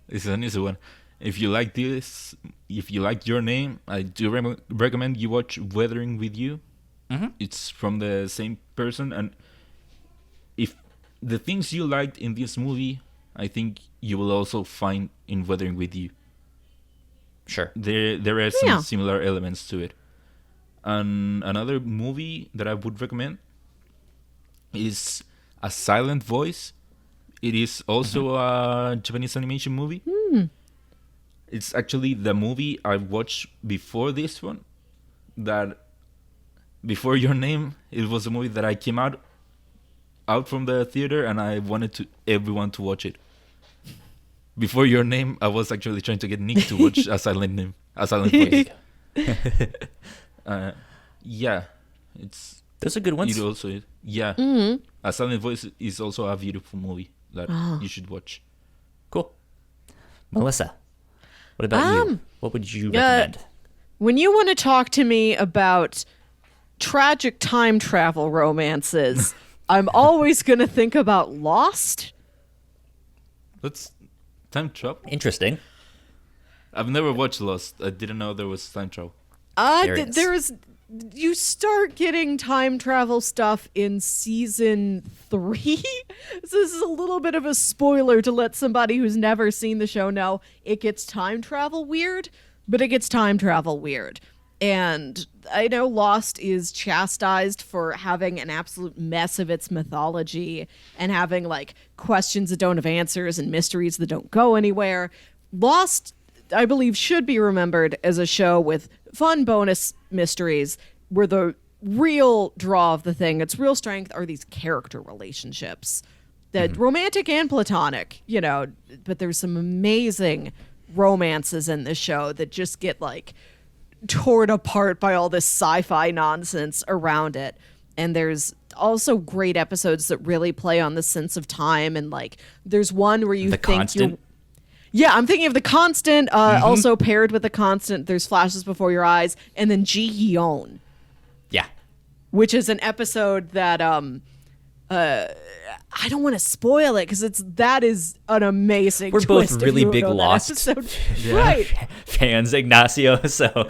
it's an easy one. If you like this, if you like Your Name, I do recommend you watch Weathering with You. It's from the same person, and if the things you liked in this movie, I think you will also find in Weathering with You. Sure. There are some similar elements to it. And another movie that I would recommend is A Silent Voice. It is also a Japanese animation movie. It's actually the movie I watched before this one. That before Your Name, it was a movie that I came out from the theater and I wanted everyone to watch it. Before Your Name, I was actually trying to get Nick to watch A Silent Voice. Yeah, Those are good ones. It also, yeah. A Silent Voice is also a beautiful movie that you should watch. Cool. Melissa, what about you? What would you recommend? When you want to talk to me about tragic time travel romances, I'm always going to think about Lost. That's time travel. Interesting. I've never watched Lost. I didn't know there was time travel. You start getting time travel stuff in season 3. So this is a little bit of a spoiler to let somebody who's never seen the show know it gets time travel weird, but it gets time travel weird. And I know Lost is chastised for having an absolute mess of its mythology and having like questions that don't have answers and mysteries that don't go anywhere. Lost, I believe, should be remembered as a show with fun bonus mysteries where the real draw of the thing, its real strength, are these character relationships. That romantic and platonic, but there's some amazing romances in this show that just get like torn apart by all this sci-fi nonsense around it. And there's also great episodes that really play on the sense of time. And like, there's one where you The think Constant? Yeah, I'm thinking of The Constant. Also paired with The Constant, there's Flashes Before Your Eyes, and then Ji Hyeon, Yeah. which is an episode that I don't want to spoil it because that is an amazing. We're twist both if really you big know that Lost episode. Right? fans, Ignacio. So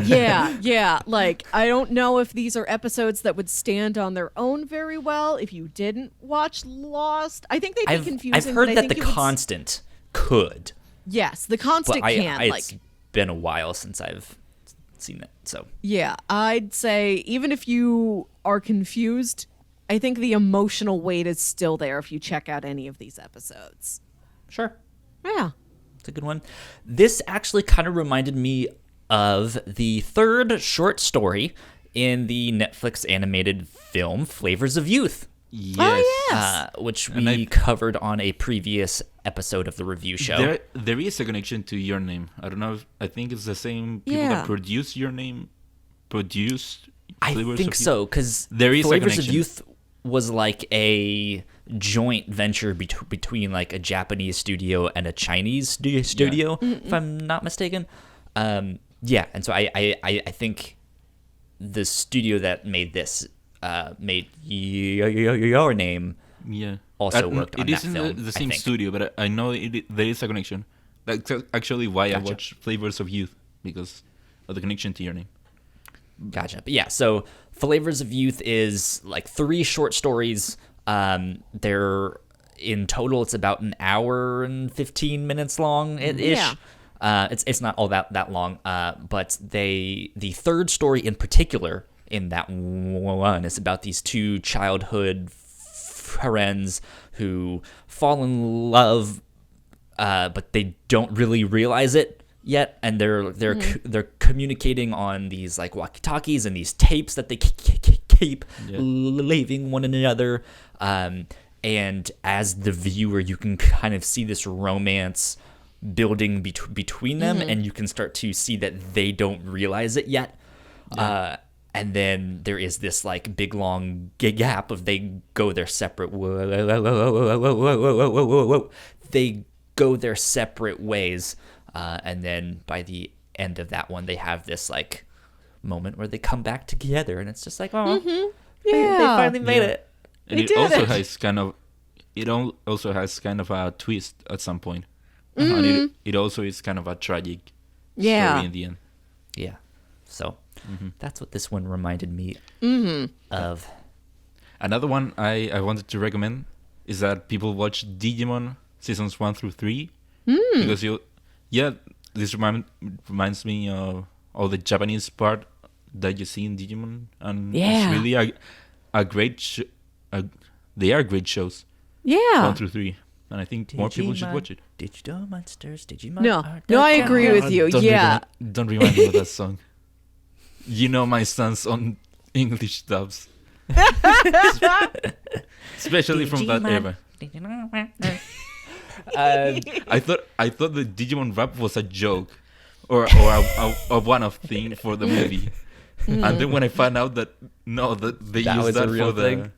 Yeah. Like, I don't know if these are episodes that would stand on their own very well if you didn't watch Lost. I think they'd be confusing. I've heard but I that think The Constant could, Yes, The Constant but can. it's been a while since I've seen it. So Yeah, I'd say even if you are confused, I think the emotional weight is still there if you check out any of these episodes. sure. Yeah. It's a good one. This actually kind of reminded me of the third short story in the Netflix animated film Flavors of Youth, Yes. Oh, yes. which And we covered on a previous episode of the review show. There is a connection to Your Name. I don't know if I think it's the same people Yeah. that produce Your Name, produced I Flavors think of Youth. so, because There is a Flavors of connection. Youth was like a joint venture between like a Japanese studio and a Chinese studio, if I'm not mistaken. And so I think the studio that made this made Your Name Yeah. also worked on it that isn't film, the I same think. studio, but I know there is a connection. That's actually why Gotcha. I watch Flavors of Youth, because of the connection to Your Name. Gotcha. But yeah, so Flavors of Youth is like 3 short stories. They're in total, it's about an hour and 15 minutes long ish. Yeah. It's not all that long. But the third story in particular in that one is about these 2 childhood friends who fall in love, but they don't really realize it yet, and they're communicating on these like walkie-talkies and these tapes that they keep leaving one another. And as the viewer, you can kind of see this romance building between them, and you can start to see that they don't realize it yet. And then there is this like big long gap of they go their separate they go their separate ways, and then by the end of that one, they have this like moment where they come back together, and it's just like, oh, they finally made it. And it also has kind of a twist at some point. And it also is kind of a tragic story in the end. Yeah. So that's what this one reminded me of. Another one I wanted to recommend is that people watch Digimon seasons 1 through 3, because this reminds me of all the Japanese part that you see in Digimon, and it's really a great they are great shows. 1 through 3, and I think more people should watch it. Digital monsters, Digimon. No, I agree with you. Don't remind me of that song. You know my stance on English dubs, especially from that era. I thought the Digimon rap was a joke, or a one-off thing for the movie. And then when I found out that they That was used a that real for thing?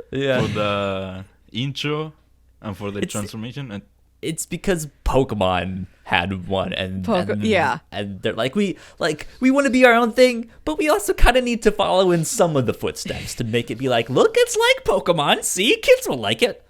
for the intro and for the transformation, and It's because Pokemon had one, and yeah. and they're like we want to be our own thing, but we also kind of need to follow in some of the footsteps to make it be like, look, it's like Pokemon. See, kids will like it.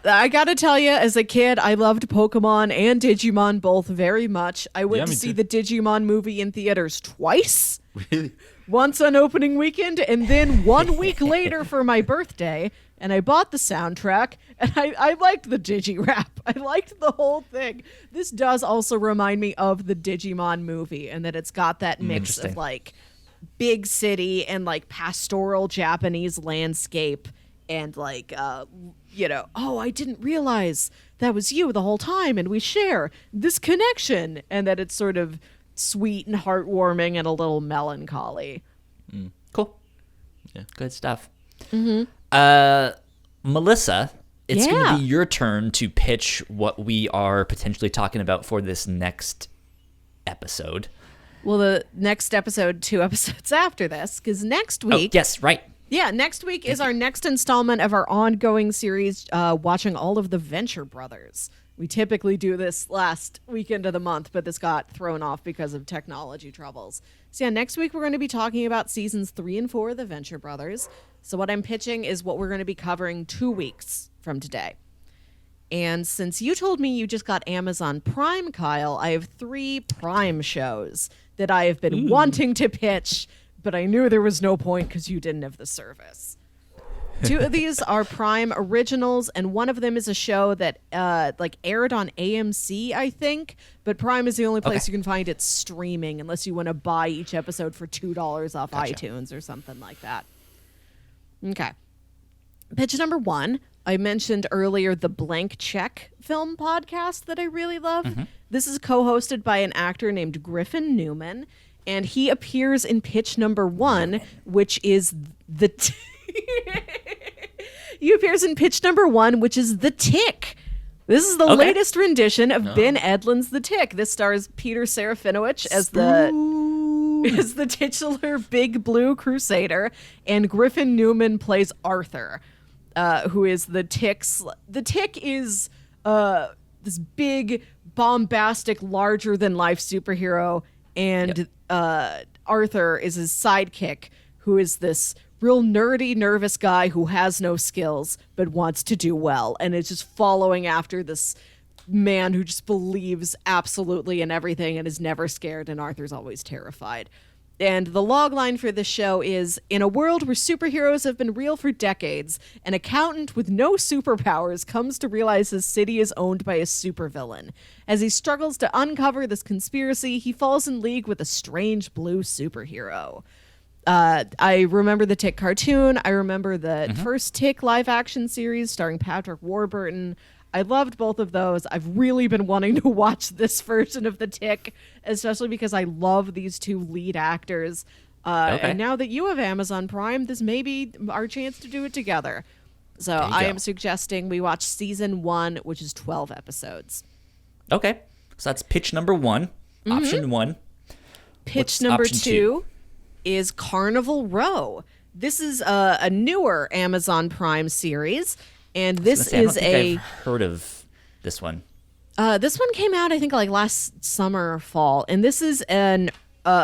I gotta tell you, as a kid, I loved Pokemon and Digimon both very much. I went to me see too. the Digimon movie in theaters twice. really, Once on opening weekend, and then 1 week later for my birthday. And I bought the soundtrack, and I liked the Digi-Rap. I liked the whole thing. This does also remind me of the Digimon movie, and that it's got that mix of, Interesting. like, big city and, like, pastoral Japanese landscape and, like, oh, I didn't realize that was you the whole time, and we share this connection. And that it's sort of sweet and heartwarming and a little melancholy. Cool. Yeah. Good stuff. Melissa, it's going Yeah. to be your turn to pitch what we are potentially talking about for this next episode. Well, the next episode, 2 episodes after this, because next Oh, week, yes, right. next week is our next installment of our ongoing series, watching all of the Venture Brothers. We typically do this last weekend of the month, but this got thrown off because of technology troubles. So yeah, next week we're going to be talking about seasons 3 and 4 of the Venture Brothers. So what I'm pitching is what we're going to be covering 2 weeks from today. And since you told me you just got Amazon Prime, Kyle, I have 3 Prime shows that I have been wanting to pitch, but I knew there was no point because you didn't have the service. 2 of these are Prime originals, and one of them is a show that aired on AMC, I think, but Prime is the only place you can find it streaming unless you want to buy each episode for $2 off iTunes or something like that. Okay. Pitch number 1. I mentioned earlier the Blank Check film podcast that I really love. This is co-hosted by an actor named Griffin Newman, and he appears in pitch number 1, which is the... He appears in pitch number 1, which is The Tick. This is the latest rendition of Ben Edlund's The Tick. This stars Peter Serafinowicz as the titular Big Blue Crusader, and Griffin Newman plays Arthur, who is the Tick's. The Tick is this big, bombastic, larger-than-life superhero, and Arthur is his sidekick, who is this real nerdy, nervous guy who has no skills but wants to do well, and is just following after this man who just believes absolutely in everything and is never scared, and Arthur's always terrified. And the logline for this show is, in a world where superheroes have been real for decades, an accountant with no superpowers comes to realize his city is owned by a supervillain. As he struggles to uncover this conspiracy, he falls in league with a strange blue superhero. I remember the Tick cartoon. I remember the first Tick live-action series starring Patrick Warburton. I loved both of those. I've really been wanting to watch this version of the Tick, especially because I love these 2 lead actors. And now that you have Amazon Prime, this may be our chance to do it together. So I am suggesting we watch season 1, which is 12 episodes. Okay. So that's pitch number 1, option 1. Pitch What's number option 2 is Carnival Row. This is a newer Amazon Prime series, and this I don't is think I've heard of this one. This one came out, I think, like last summer or fall, and this is a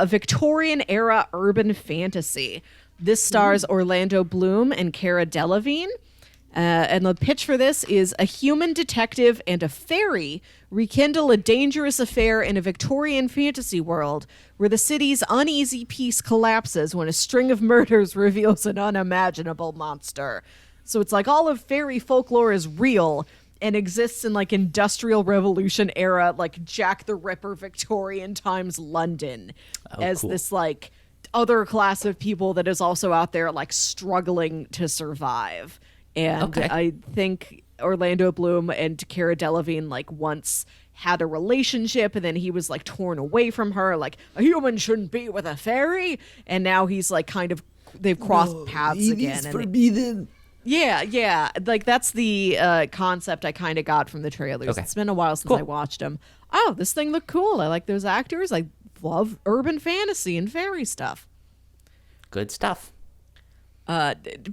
Victorian era urban fantasy. This stars Orlando Bloom and Cara Delevingne. And the pitch for this is: a human detective and a fairy rekindle a dangerous affair in a Victorian fantasy world where the city's uneasy peace collapses when a string of murders reveals an unimaginable monster. So it's like all of fairy folklore is real and exists in like Industrial Revolution era, like Jack the Ripper Victorian times London, as cool. this like other class of people that is also out there like struggling to survive. And I think Orlando Bloom and Cara Delevingne like once had a relationship, and then he was like torn away from her, like a human shouldn't be with a fairy, and now he's like kind of they've crossed paths again. And forbidden. yeah, like that's the concept I kind of got from the trailers. Okay. It's been a while since Cool. I watched them. Oh, this thing looked cool. I like those actors. I love urban fantasy and fairy stuff. Good stuff.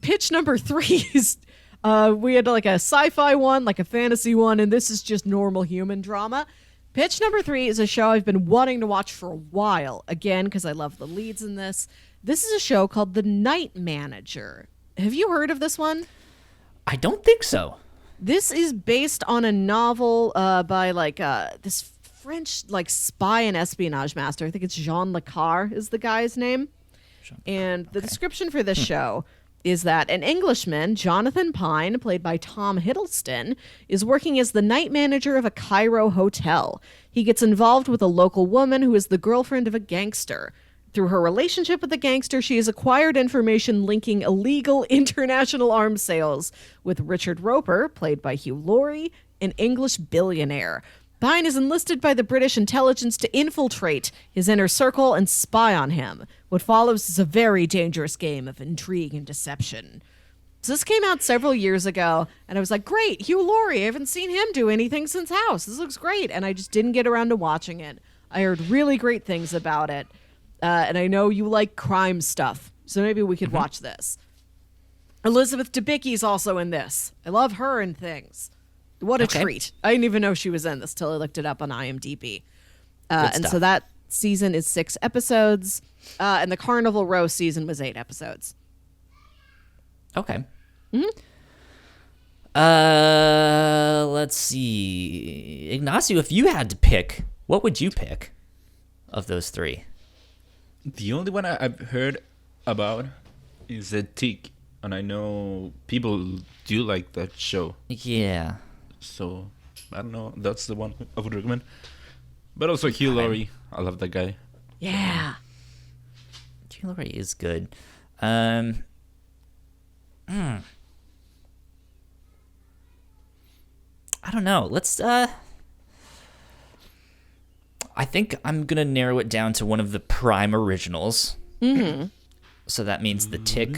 Pitch number 3 is we had like a sci-fi one, like a fantasy one, and this is just normal human drama. Pitch number 3 is a show I've been wanting to watch for a while, again, because I love the leads in this. This is a show called The Night Manager. Have you heard of this one? I don't think so. This is based on a novel by like this French like spy and espionage master. I think it's Jean Le Carre is the guy's name. And the description for this show is that an Englishman, Jonathan Pine, played by Tom Hiddleston, is working as the night manager of a Cairo hotel. He gets involved with a local woman who is the girlfriend of a gangster. Through her relationship with the gangster, she has acquired information linking illegal international arms sales with Richard Roper, played by Hugh Laurie, an English billionaire. Pine is enlisted by the British intelligence to infiltrate his inner circle and spy on him. What follows is a very dangerous game of intrigue and deception. So this came out several years ago, and I was like, great, Hugh Laurie. I haven't seen him do anything since House. This looks great. And I just didn't get around to watching it. I heard really great things about it. And I know you like crime stuff, so maybe we could watch this. Elizabeth Debicki's also in this. I love her and things. What a treat. I didn't even know she was in this till I looked it up on IMDb. And so that season is 6 episodes, and the Carnival Row season was 8 episodes. Okay. Let's see. Ignacio, if you had to pick, what would you pick of those 3? The only one I've heard about is the Tick, and I know people do like that show. Yeah. So, I don't know. That's the one I would recommend. But also Hugh Laurie. I love that guy. Yeah. Hugh Laurie is good. I don't know. Let's I think I'm going to narrow it down to one of the Prime originals. So that means The Tick,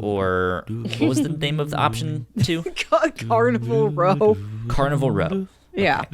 or what was the name of the option 2? Carnival Row. Carnival Row. Yeah.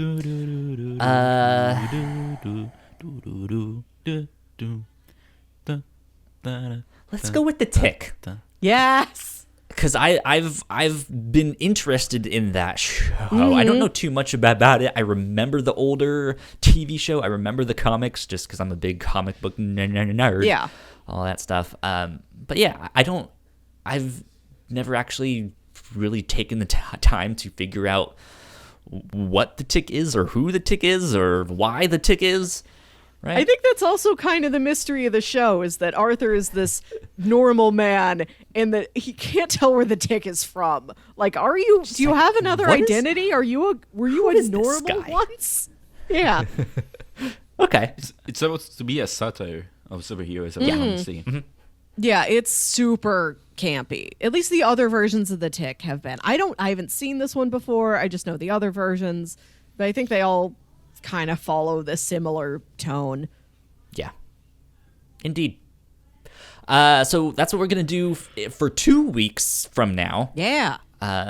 Let's go with The Tick. Yes. Because I've been interested in that show. I don't know too much about it. I remember the older TV show. I remember the comics just because I'm a big comic book nerd. Yeah. All that stuff. But yeah, I've never actually really taken the time to figure out what The Tick is, or who The Tick is, or why The Tick is. Right? I think that's also kind of the mystery of the show, is that Arthur is this normal man and that he can't tell where the Tick is from. Like, do you have another identity? Were you a normal once? Yeah. Okay. It's supposed to be a satire of superheroes. Yeah, it's super campy. At least the other versions of the Tick have been. I haven't seen this one before. I just know the other versions, but I think they all kind of follow the similar tone. Yeah, indeed. So that's what we're gonna do for 2 weeks from now. Yeah.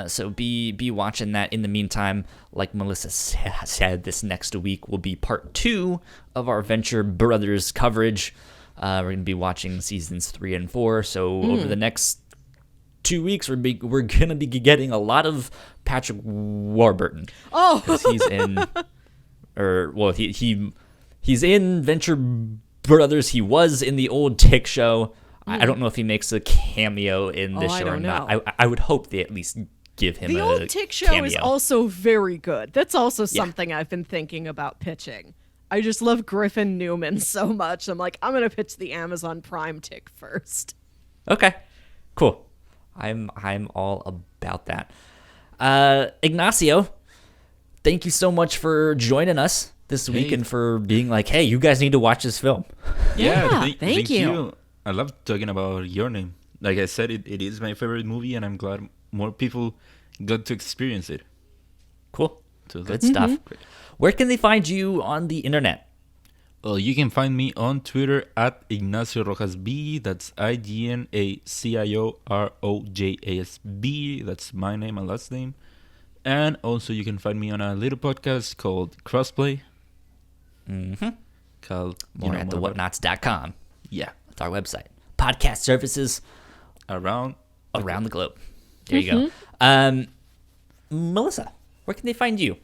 So be watching that. In the meantime, like Melissa said, this next week will be part 2 of our Venture Brothers coverage. We're gonna be watching seasons 3 and 4. So over the next 2 weeks, we're gonna be getting a lot of Patrick Warburton. Oh, because he's in. He's in Venture Brothers. He was in the old Tick show. I don't know if he makes a cameo in this show or not. I would hope they at least give him the a old Tick show cameo. is also very good. That's also something I've been thinking about pitching. I just love Griffin Newman so much. I'm like, I'm gonna pitch the Amazon Prime Tick first. Okay, cool. I'm all about that. Ignacio, thank you so much for joining us this week and for being like, hey, you guys need to watch this film. Yeah, thank you. I love talking about Your Name. Like I said, it is my favorite movie, and I'm glad more people got to experience it. Cool. So good stuff. Great. Where can they find you on the internet? Well, you can find me on Twitter at Ignacio Rojas B. That's IGNACIOROJASB. That's my name and last name. And also you can find me on a little podcast called Crossplay. More at the Whatnauts.com. Yeah. That's our website. podcast services Around. around the globe. There you go. Melissa, where can they find you?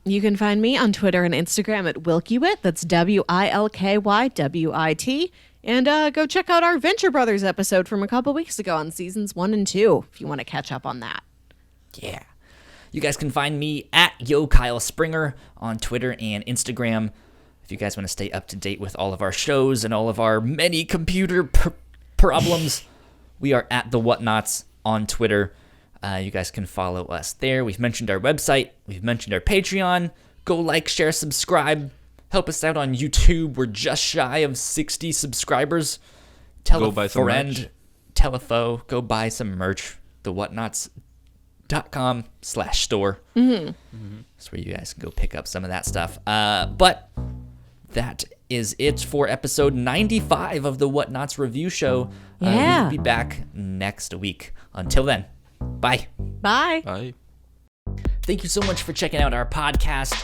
You can find me on Twitter and Instagram at Wilkywit. That's WILKYWIT. And go check out our Venture Brothers episode from a couple weeks ago on seasons 1 and 2 if you want to catch up on that. Yeah. You guys can find me at YoKyleSpringer on Twitter and Instagram. If you guys want to stay up to date with all of our shows and all of our many computer problems, we are at the Whatnauts on Twitter. You guys can follow us there. We've mentioned our website. We've mentioned our Patreon. Go like, share, subscribe. Help us out on YouTube. We're just shy of 60 subscribers. Tell a friend. Tell a foe. Go buy some merch. thewhatnauts.com/store. That's where you guys can go pick up some of that stuff. But that is it for episode 95 of the Whatnauts Review Show. Yeah. We'll be back next week. Until then, bye. Bye. Bye. Thank you so much for checking out our podcast.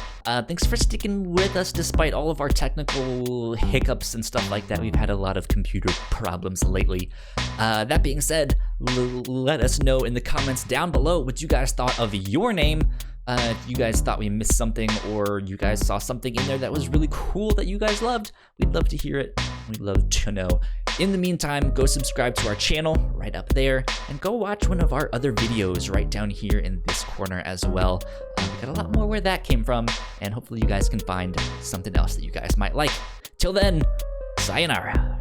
Thanks for sticking with us despite all of our technical hiccups and stuff like that. We've had a lot of computer problems lately. That being said, let us know in the comments down below what you guys thought of your name. If you guys thought we missed something or you guys saw something in there that was really cool that you guys loved, we'd love to hear it. We'd love to know. In the meantime, go subscribe to our channel right up there and go watch one of our other videos right down here in this corner as well. We got a lot more where that came from, and hopefully you guys can find something else that you guys might like. Till then, sayonara.